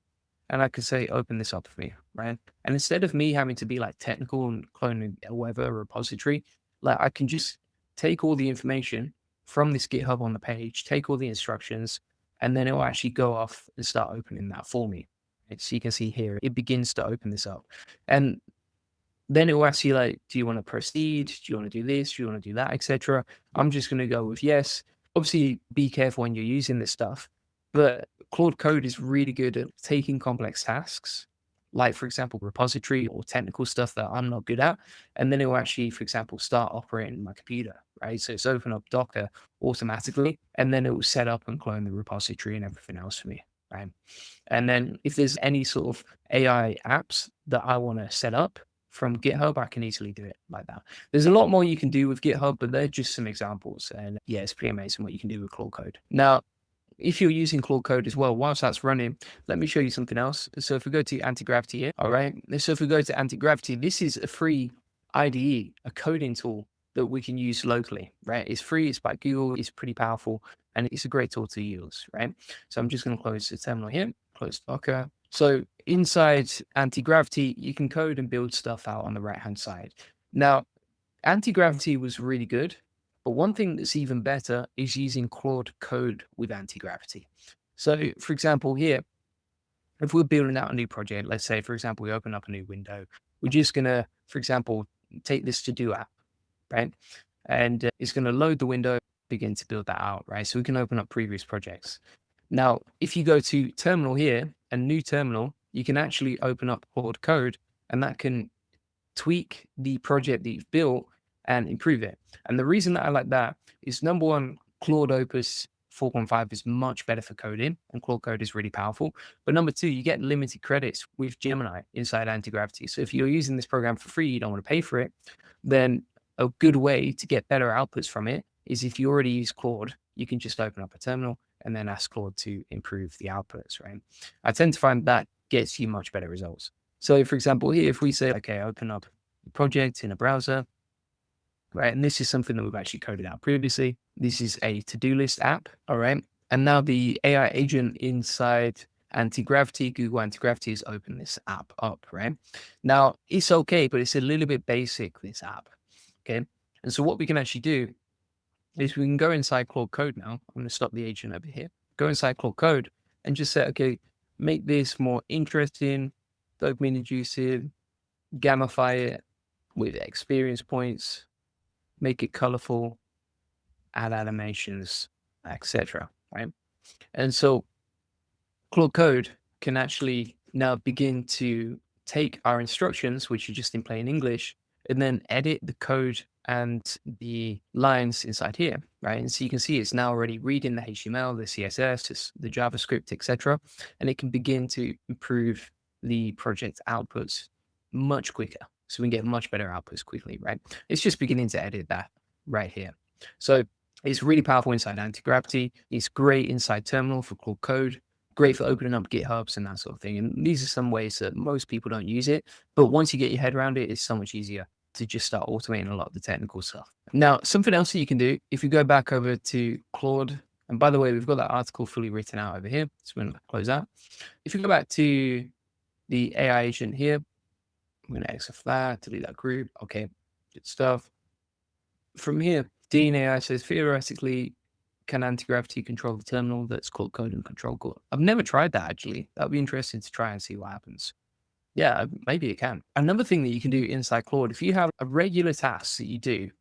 and I can say, open this up for me, right? And instead of me having to be like technical and cloning whatever repository, like I can just take all the information from this GitHub on the page, take all the instructions, and then it will actually go off and start opening that for me. So you can see here, it begins to open this up. And then it will ask you like, do you want to proceed? Do you want to do this? Do you want to do that, etc.? I'm just going to go with yes. Obviously, be careful when you're using this stuff, but Claude Code is really good at taking complex tasks, like for example, repository or technical stuff that I'm not good at. And then it will actually, for example, start operating my computer, right? So it's open up Docker automatically, and then it will set up and clone the repository and everything else for me, right? And then if there's any sort of AI apps that I want to set up from GitHub, I can easily do it like that. There's a lot more you can do with GitHub, but they're just some examples. And yeah, it's pretty amazing what you can do with Claude Code. Now, if you're using Claude Code as well, whilst that's running, let me show you something else. So if we go to anti-gravity here, all right. So if we go to anti-gravity, this is a free IDE, a coding tool that we can use locally, right? It's free, it's by Google, it's pretty powerful, and it's a great tool to use, right? So I'm just going to close the terminal here, close Docker. So inside anti-gravity, you can code and build stuff out on the right-hand side. Now, Anti-gravity was really good, but one thing that's even better is using Claude code with anti-gravity. So for example, here, if we're building out a new project, let's say, for example, we open up a new window, we're just going to, for example, take this to-do app, right? And it's going to load the window, begin to build that out, right? So we can open up previous projects. Now, if you go to terminal here, a new terminal, you can actually open up Claude code, and that can tweak the project that you've built and improve it. And the reason that I like that is, number one, Claude Opus 4.5 is much better for coding, and Claude Code is really powerful. But number two, you get limited credits with Gemini inside Anti-Gravity. So if you're using this program for free, you don't want to pay for it, then a good way to get better outputs from it is, if you already use Claude, you can just open up a terminal and then ask Claude to improve the outputs, right? I tend to find that gets you much better results. So for example, here, if we say, okay, open up a project in a browser, right? And this is something that we've actually coded out previously. This is a to-do list app, all right? And now the AI agent inside Anti-Gravity, Google Anti-Gravity, has opened this app up, right? Now, it's okay, but it's a little bit basic, this app, okay? And so what we can actually do is we can go inside Claude Code now. I'm going to stop the agent over here. Go inside Claude Code and just say, okay, make this more interesting, dopamine inducing, gamify it with experience points, make it colorful, add animations, etc. Right? And so Claude Code can actually now begin to take our instructions, which are just in plain English, and then edit the code and the lines inside here, right? And so you can see it's now already reading the HTML, the CSS, the JavaScript, etc., and it can begin to improve the project outputs much quicker. So we can get much better outputs quickly, right? It's just beginning to edit that right here. So it's really powerful inside Anti-Gravity. It's great inside Terminal for Claude Code. Great for opening up GitHubs and that sort of thing. And these are some ways that most people don't use it. But once you get your head around it, it's so much easier to just start automating a lot of the technical stuff. Now, something else that you can do, if you go back over to Claude, and by the way, we've got that article fully written out over here. So we're going to close out. If you go back to the AI agent here, I'm going to exit that, delete that group. Okay, good stuff. From here, Dean AI says, theoretically, can Anti-Gravity control the terminal that's called Code and Control Core? I've never tried that, actually. That would be interesting to try and see what happens. Yeah, maybe it can. Another thing that you can do inside Claude, if you have a regular task that you do,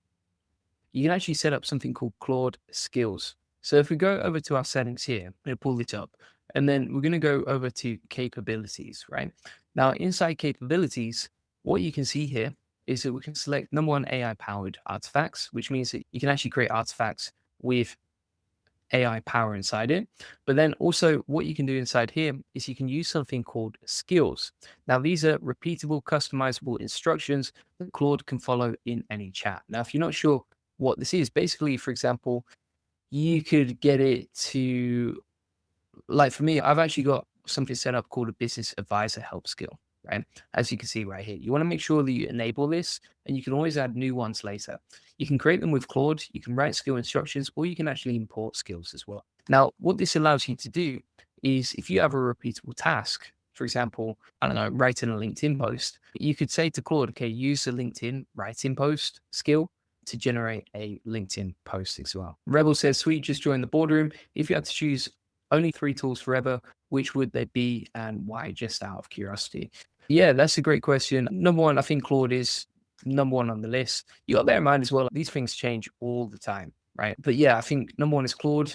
you can actually set up something called Claude Skills. So if we go over to our settings here, I'm going to pull this up, and then we're going to go over to Capabilities, right? Now, inside Capabilities, what you can see here is that we can select, number one, AI-powered artifacts, which means that you can actually create artifacts with AI power inside it. But then also what you can do inside here is you can use something called skills. Now, these are repeatable, customizable instructions that Claude can follow in any chat. Now, if you're not sure what this is, basically, for example, you could get it to, like for me, I've actually got something set up called a business advisor help skill, right? As you can see right here, you want to make sure that you enable this, and you can always add new ones later. You can create them with Claude, you can write skill instructions, or you can actually import skills as well. Now, what this allows you to do is, if you have a repeatable task, for example, I don't know, writing a LinkedIn post, you could say to Claude, okay, use the LinkedIn writing post skill to generate a LinkedIn post as well. Rebel says, sweet, just joined the boardroom. If you had to choose only 3 tools forever, which would they be and why, just out of curiosity? Yeah, that's a great question. Number one, I think Claude is number one on the list. You got to bear in mind as well, these things change all the time, right? But yeah, I think number one is Claude.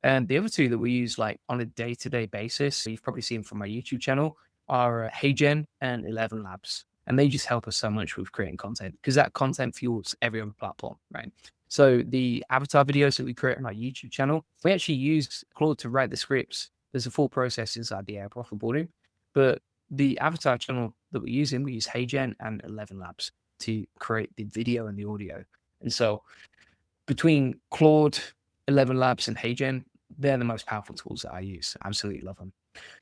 And the other two that we use like on a day-to-day basis, you've probably seen from my YouTube channel, are HeyGen and 11 Labs. And they just help us so much with creating content, because that content fuels every other platform, right? So the avatar videos that we create on our YouTube channel, we actually use Claude to write the scripts. There's a full process inside the AI profit boarding, but the avatar channel that we're using, we use HeyGen and 11 Labs to create the video and the audio. And so between Claude, 11 Labs, and HeyGen, they're the most powerful tools that I use. Absolutely love them.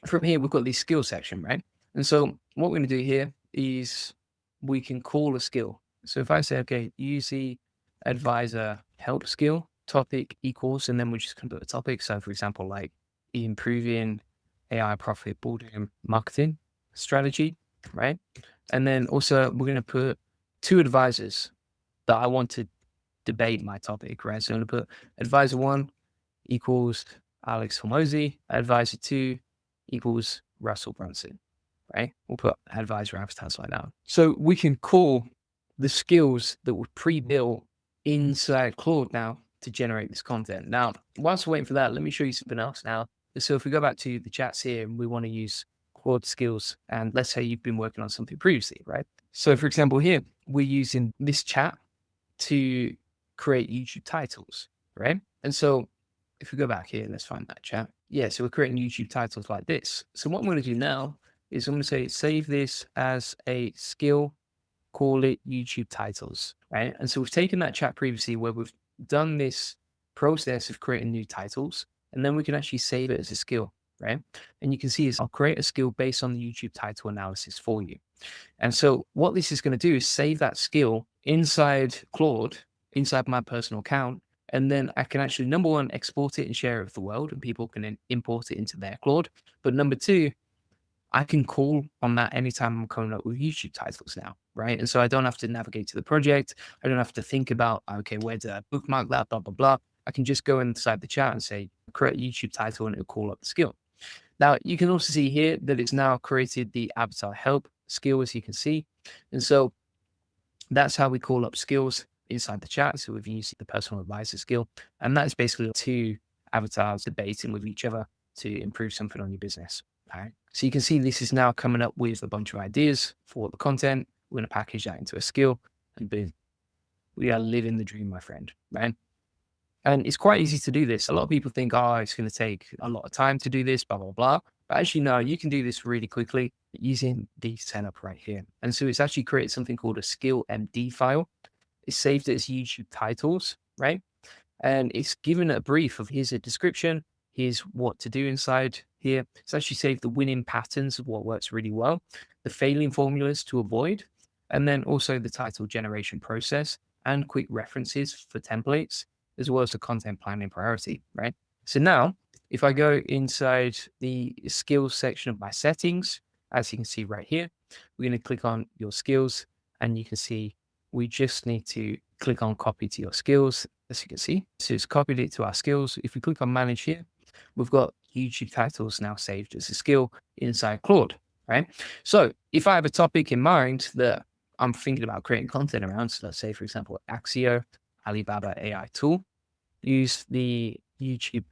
From here, we've got the skill section, right? And so what we're going to do here is we can call a skill. So if I say, okay, use the advisor help skill topic equals, and then we're just going to put a topic. So for example, like improving AI profit boarding marketing strategy, right? And then also we're going to put 2 advisors. that I want to debate my topic, right? So I'm going to put advisor one equals Alex Hormozy, advisor two equals Russell Brunson, right? We'll put advisor avatars like that. So we can call the skills that were pre-built inside Claude now to generate this content. Now, whilst we're waiting for that, let me show you something else now. So if we go back to the chats here and we want to use Claude skills, and let's say you've been working on something previously, right? So for example, here, we're using this chat to create YouTube titles, right? And so if we go back here, let's find that chat. Yeah, so we're creating YouTube titles like this. So what I'm going to do now is I'm going to say, save this as a skill, call it YouTube titles, right? And so we've taken that chat previously where we've done this process of creating new titles, and then we can actually save it as a skill, right? And you can see is I'll create a skill based on the YouTube title analysis for you. And so what this is going to do is save that skill inside Claude, inside my personal account. And then I can actually, number one, export it and share it with the world, and people can then import it into their Claude. But number two, I can call on that anytime I'm coming up with YouTube titles now, right? And so I don't have to navigate to the project. I don't have to think about, okay, where did I bookmark that, blah, blah, blah. I can just go inside the chat and say, create a YouTube title, and it'll call up the skill. Now, you can also see here that it's now created the avatar help skill, as you can see. And so that's how we call up skills inside the chat. So we've used the personal advisor skill, and that's basically two avatars debating with each other to improve something on your business. All right. So you can see this is now coming up with a bunch of ideas for the content. We're going to package that into a skill, and boom, we are living the dream, my friend, right? And it's quite easy to do this. A lot of people think, oh, it's going to take a lot of time to do this, blah, blah, blah. But actually, no, you can do this really quickly using the setup right here. And so it's actually created something called a skill MD file. It's saved it as YouTube titles, right? And it's given a brief of here's a description, here's what to do inside here. It's actually saved the winning patterns of what works really well, the failing formulas to avoid, and then also the title generation process and quick references for templates, as well as the content planning priority, right? So now, if I go inside the skills section of my settings, as you can see right here, we're going to click on your skills, and you can see we just need to click on copy to your skills, as you can see. So it's copied it to our skills. If we click on manage here, we've got YouTube titles now saved as a skill inside Claude, right? So if I have a topic in mind that I'm thinking about creating content around, so let's say, for example, Axio, Alibaba AI tool, use the YouTube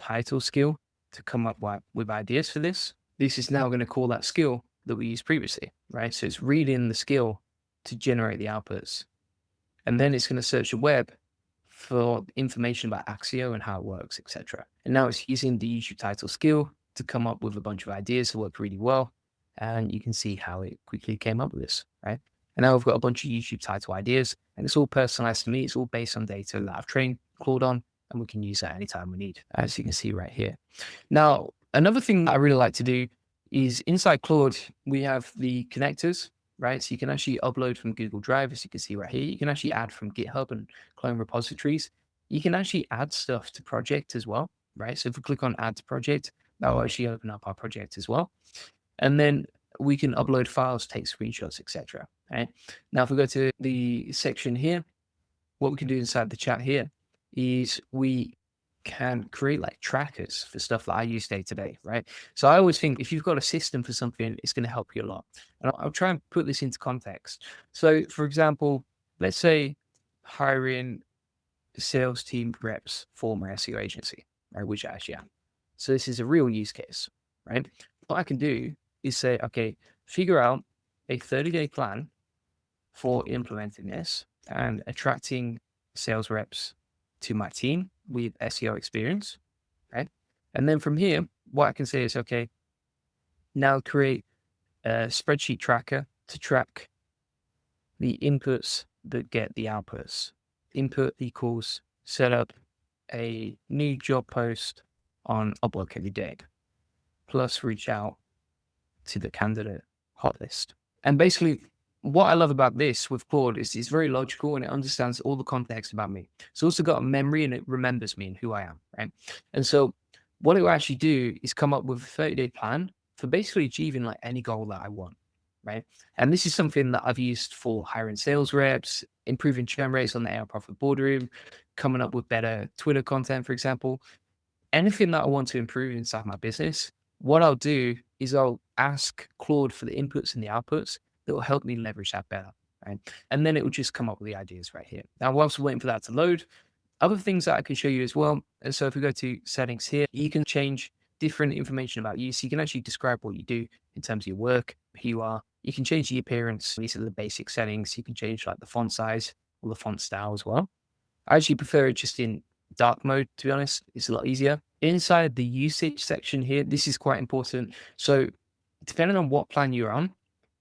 title skill to come up with ideas for this. This is now going to call that skill that we used previously, right? So it's reading the skill to generate the outputs. And then it's going to search the web for information about Axio and how it works, etc. And now it's using the YouTube title skill to come up with a bunch of ideas that work really well. And you can see how it quickly came up with this, right? And now we've got a bunch of YouTube title ideas, and it's all personalized to me. It's all based on data that I've trained Claude on, and we can use that anytime we need, as you can see right here. Now, another thing that I really like to do is inside Claude, we have the connectors, right? So you can actually upload from Google Drive, as you can see right here. You can actually add from GitHub and clone repositories. You can actually add stuff to project as well, right? So if we click on add to project, that will actually open up our project as well. And then we can upload files, take screenshots, etc. Right? Now, if we go to the section here, what we can do inside the chat here is we can create like trackers for stuff that I use day to day, right? So I always think if you've got a system for something, it's going to help you a lot. And I'll try and put this into context. So for example, let's say hiring sales team reps for my SEO agency, right? Which I actually am. So this is a real use case, right? What I can do is say, okay, figure out a 30-day plan for implementing this and attracting sales reps to my team with SEO experience, right? And then from here, what I can say is, okay, now create a spreadsheet tracker to track the inputs that get the outputs. Input equals set up a new job post on Upwork every day, plus reach out to the candidate hot list. And basically, what I love about this with Claude is it's very logical and it understands all the context about me. It's also got a memory and it remembers me and who I am, right? And so what it will actually do is come up with a 30-day plan for basically achieving like any goal that I want. right? And this is something that I've used for hiring sales reps, improving churn rates on the AI Profit Boardroom, coming up with better Twitter content, for example. Anything that I want to improve inside my business, what I'll do is I'll ask Claude for the inputs and the outputs that will help me leverage that better, right? And then it will just come up with the ideas right here. Now, whilst we're waiting for that to load, other things that I can show you as well. And so if we go to settings here, you can change different information about you. So you can actually describe what you do in terms of your work, who you are. You can change the appearance. These are the basic settings. You can change like the font size or the font style as well. I actually prefer it just in dark mode, to be honest. It's a lot easier. Inside the usage section here, this is quite important. So depending on what plan you're on,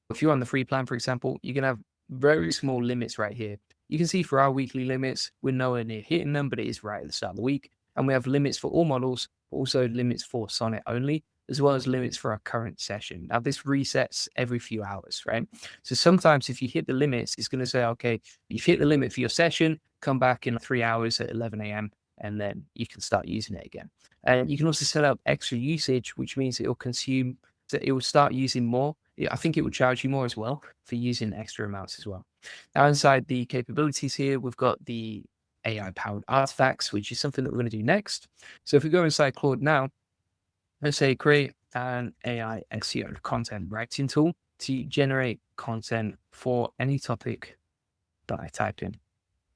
if you're on the free plan, for example, you can have very small limits right here. You can see for our weekly limits, we're nowhere near hitting them, but it is right at the start of the week. And we have limits for all models, but also limits for Sonnet only, as well as limits for our current session. Now, this resets every few hours, right? So sometimes if you hit the limits, it's going to say, okay, you've hit the limit for your session, come back in 3 hours at 11 a.m., and then you can start using it again. And you can also set up extra usage, which means it will consume, so it will start using more. I think it will charge you more as well for using extra amounts as well. Now, inside the capabilities here, we've got the AI powered artifacts, which is something that we're going to do next. So if we go inside Claude now, let's say create an AI SEO content writing tool to generate content for any topic that I type in,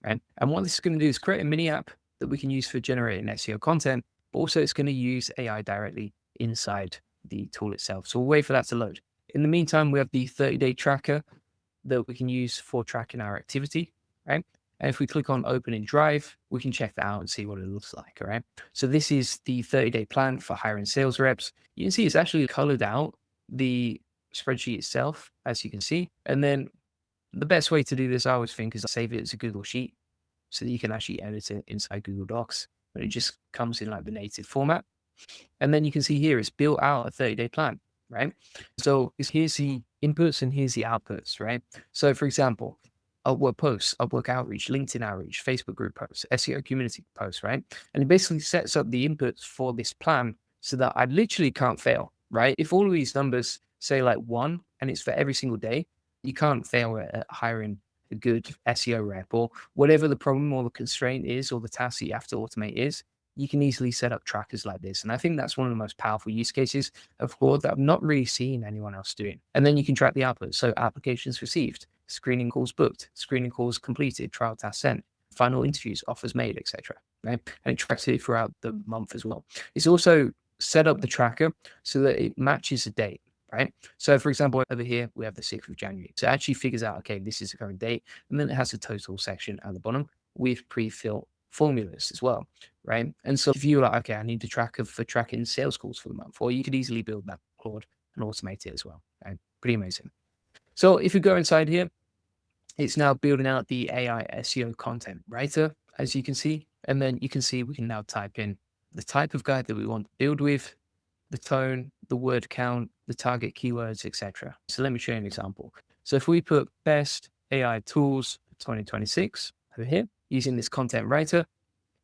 right? And what this is going to do is create a mini app that we can use for generating SEO content, but also it's going to use AI directly inside the tool itself. So we'll wait for that to load. In the meantime, we have the 30-day tracker that we can use for tracking our activity, right? And if we click on open in Drive, we can check that out and see what it looks like, all right? So this is the 30-day plan for hiring sales reps. You can see it's actually colored out the spreadsheet itself, as you can see. And then the best way to do this, I always think, is to save it as a Google Sheet so that you can actually edit it inside Google Docs, but it just comes in like the native format. And then you can see here, it's built out a 30-day plan, right? So here's the inputs and here's the outputs, right? So for example, Upwork posts, Upwork outreach, LinkedIn outreach, Facebook group posts, SEO community posts, right? And it basically sets up the inputs for this plan so that I literally can't fail, right? If all of these numbers say like 1 and it's for every single day, you can't fail at hiring a good SEO rep or whatever the problem or the constraint is or the task that you have to automate is. You can easily set up trackers like this. And I think that's one of the most powerful use cases of Claude that I've not really seen anyone else doing. And then you can track the output. So applications received, screening calls booked, screening calls completed, trial tasks sent, final interviews, offers made, etc. Right? And it tracks it throughout the month as well. It's also set up the tracker so that it matches the date. Right. So for example, over here, we have the 6th of January. So it actually figures out, okay, this is the current date. And then it has a total section at the bottom with pre-filled formulas as well. Right. And so if you're like, okay, I need a tracker for tracking sales calls for the month, or you could easily build that Claude and automate it as well. Right? Pretty amazing. So if you go inside here, it's now building out the AI SEO content writer, as you can see. And then you can see we can now type in the type of guide that we want to build with, the tone, the word count, the target keywords, etc. So let me show you an example. So if we put best AI tools 2026 over here using this content writer,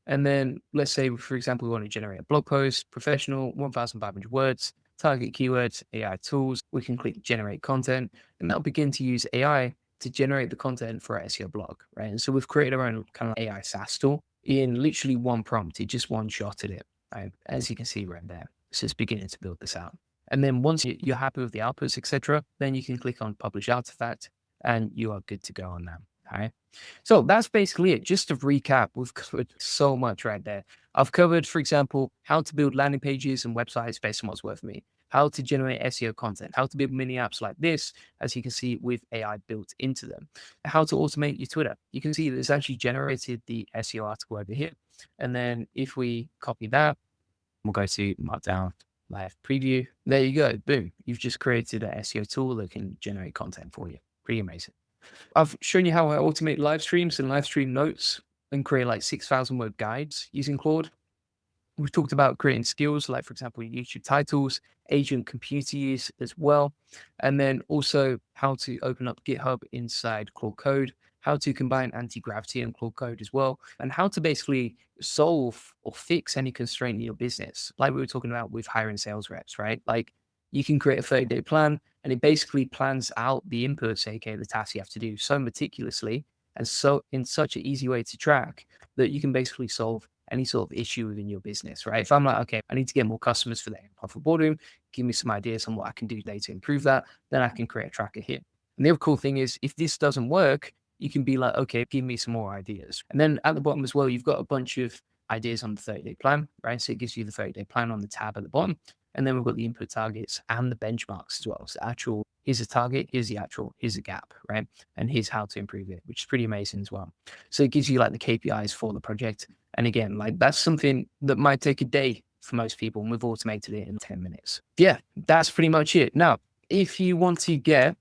and then let's say, for example, we want to generate a blog post, professional, 1,500 words, target keywords, AI tools, we can click generate content, and that'll begin to use AI to generate the content for our SEO blog, right? And so we've created our own kind of AI SaaS tool in literally one prompt. It just one-shotted it, right? As you can see right there. So it's beginning to build this out. And then once you're happy with the outputs, etc., then you can click on publish artifact and you are good to go on that. All right. So that's basically it. Just to recap, we've covered so much right there. I've covered, for example, how to build landing pages and websites based on what's worth for me, how to generate SEO content, how to build mini apps like this, as you can see with AI built into them, how to automate your Twitter. You can see that it's actually generated the SEO article over here. And then if we copy that, we'll go to Markdown Live Preview. There you go. Boom. You've just created an SEO tool that can generate content for you. Pretty amazing. I've shown you how I automate live streams and live stream notes and create like 6,000 word guides using Claude. We've talked about creating skills, like for example, YouTube titles, agent computer use as well. And then also how to open up GitHub inside Claude Code, how to combine anti-gravity and Claude Code as well, and how to basically solve or fix any constraint in your business. Like we were talking about with hiring sales reps, right? Like you can create a 30-day plan and it basically plans out the inputs, aka the tasks you have to do, so meticulously and so in such an easy way to track that you can basically solve any sort of issue within your business, right? If I'm like, okay, I need to get more customers for the profit boardroom, give me some ideas on what I can do today to improve that, then I can create a tracker here. And the other cool thing is if this doesn't work, you can be like, okay, give me some more ideas. And then at the bottom as well, you've got a bunch of ideas on the 30-day plan, right? So it gives you the 30-day plan on the tab at the bottom. And then we've got the input targets and the benchmarks as well. So actual, here's a target, here's the actual, here's a gap, right? And here's how to improve it, which is pretty amazing as well. So it gives you like the KPIs for the project. And again, like that's something that might take a day for most people, and we've automated it in 10 minutes. Yeah, that's pretty much it. Now, if you want to get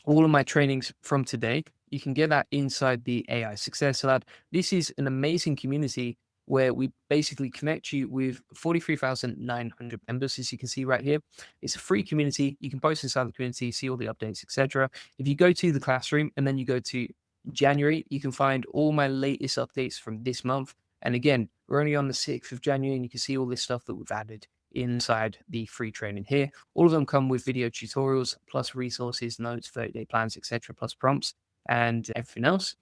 all of my trainings from today, you can get that inside the AI Success Lab. This is an amazing community where we basically connect you with 43,900 members, as you can see right here. It's a free community. You can post inside the community, see all the updates, etc. If you go to the classroom and then you go to January, you can find all my latest updates from this month. And again, we're only on the 6th of January, and you can see all this stuff that we've added inside the free training here. All of them come with video tutorials, plus resources, notes, 30-day plans, etc., plus prompts and everything else.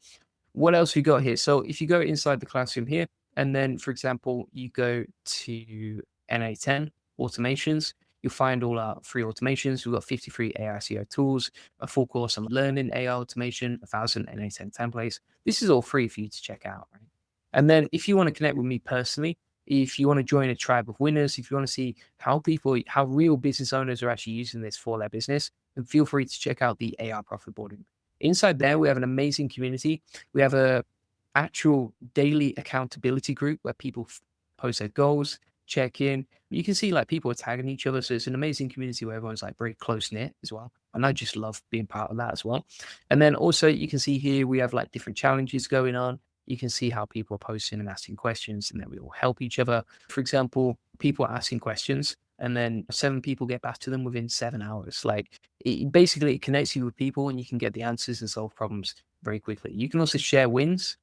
What else we got here? So if you go inside the classroom here, and then, for example, you go to NA10 automations, you'll find all our free automations. We've got 53 AI SEO tools, a full course on learning AI automation, 1,000 NA10 templates. This is all free for you to check out, right? And then if you want to connect with me personally, if you want to join a tribe of winners, if you want to see how real business owners are actually using this for their business, then feel free to check out the AI Profit Boarding. Inside there, we have an amazing community. We have a actual daily accountability group where people post their goals, check in. You can see like people are tagging each other. So it's an amazing community where everyone's like very close knit as well. And I just love being part of that as well. And then also you can see here, we have like different challenges going on. You can see how people are posting and asking questions, and then we all help each other. For example, people are asking questions and then 7 people get back to them within 7 hours. Like it connects you with people, and you can get the answers and solve problems very quickly. You can also share wins.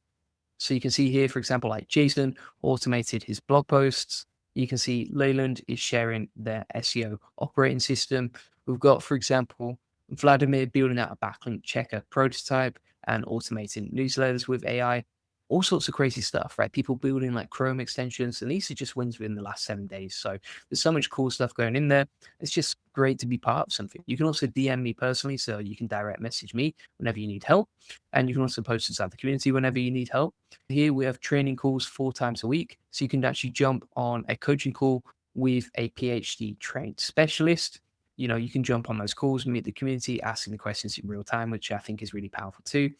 So you can see here, for example, like Jason automated his blog posts. You can see Leyland is sharing their SEO operating system. We've got, for example, Vladimir building out a backlink checker prototype and automating newsletters with AI. All sorts of crazy stuff, right? People building like Chrome extensions, and these are just wins within the last 7 days. So there's so much cool stuff going in there. It's just great to be part of something. You can also DM me personally, so you can direct message me whenever you need help. And you can also post inside the community whenever you need help. Here we have training calls 4 times a week. So you can actually jump on a coaching call with a PhD trained specialist. You know, you can jump on those calls, meet the community, asking the questions in real time, which I think is really powerful too.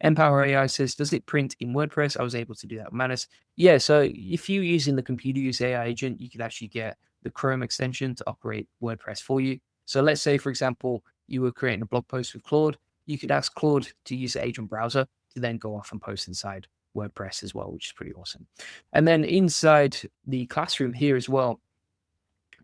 Empower AI says, does it print in WordPress? I was able to do that with Manus. Yeah, so if you're using the computer use AI agent, you could actually get the Chrome extension to operate WordPress for you. So let's say, for example, you were creating a blog post with Claude. You could ask Claude to use the agent browser to then go off and post inside WordPress as well, which is pretty awesome. And then inside the classroom here as well,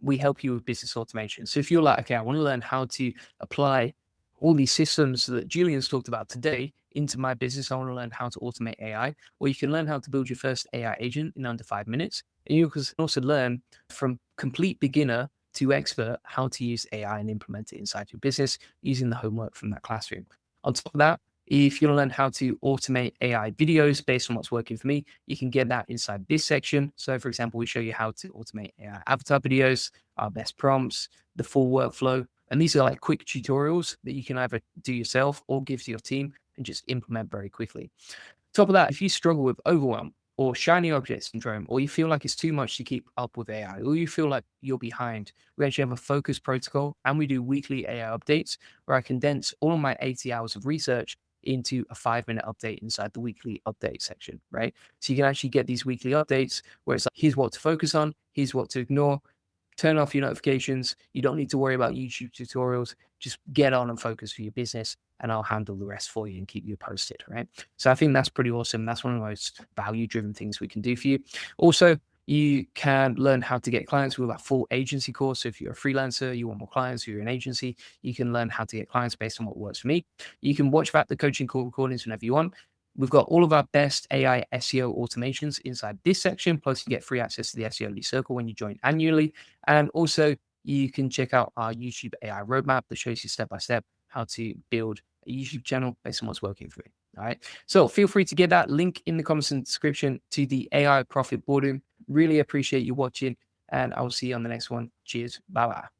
we help you with business automation. So if you're like, okay, I want to learn how to apply all these systems that Julian's talked about today into my business, I want to learn how to automate AI, or you can learn how to build your first AI agent in under 5 minutes. And you can also learn from complete beginner to expert how to use AI and implement it inside your business using the homework from that classroom. On top of that, if you want to learn how to automate AI videos based on what's working for me, you can get that inside this section. So for example, we show you how to automate AI avatar videos, our best prompts, the full workflow. And these are like quick tutorials that you can either do yourself or give to your team and just implement very quickly. Top of that, if you struggle with overwhelm or shiny object syndrome, or you feel like it's too much to keep up with AI, or you feel like you're behind, we actually have a focus protocol, and we do weekly AI updates where I condense all of my 80 hours of research into a 5-minute update inside the weekly update section, right? So you can actually get these weekly updates where it's like, here's what to focus on, here's what to ignore. Turn off your notifications. You don't need to worry about YouTube tutorials. Just get on and focus for your business, and I'll handle the rest for you and keep you posted, right? So I think that's pretty awesome. That's one of the most value-driven things we can do for you. Also, you can learn how to get clients with a full agency course. So if you're a freelancer, you want more clients, or you're an agency, you can learn how to get clients based on what works for me. You can watch back the coaching call recordings whenever you want. We've got all of our best AI SEO automations inside this section. Plus, you get free access to the SEO Elite Circle when you join annually. And also, you can check out our YouTube AI roadmap that shows you step by step how to build a YouTube channel based on what's working for you. All right. So feel free to get that link in the comments and description to the AI profit boardroom. Really appreciate you watching, and I will see you on the next one. Cheers. Bye bye.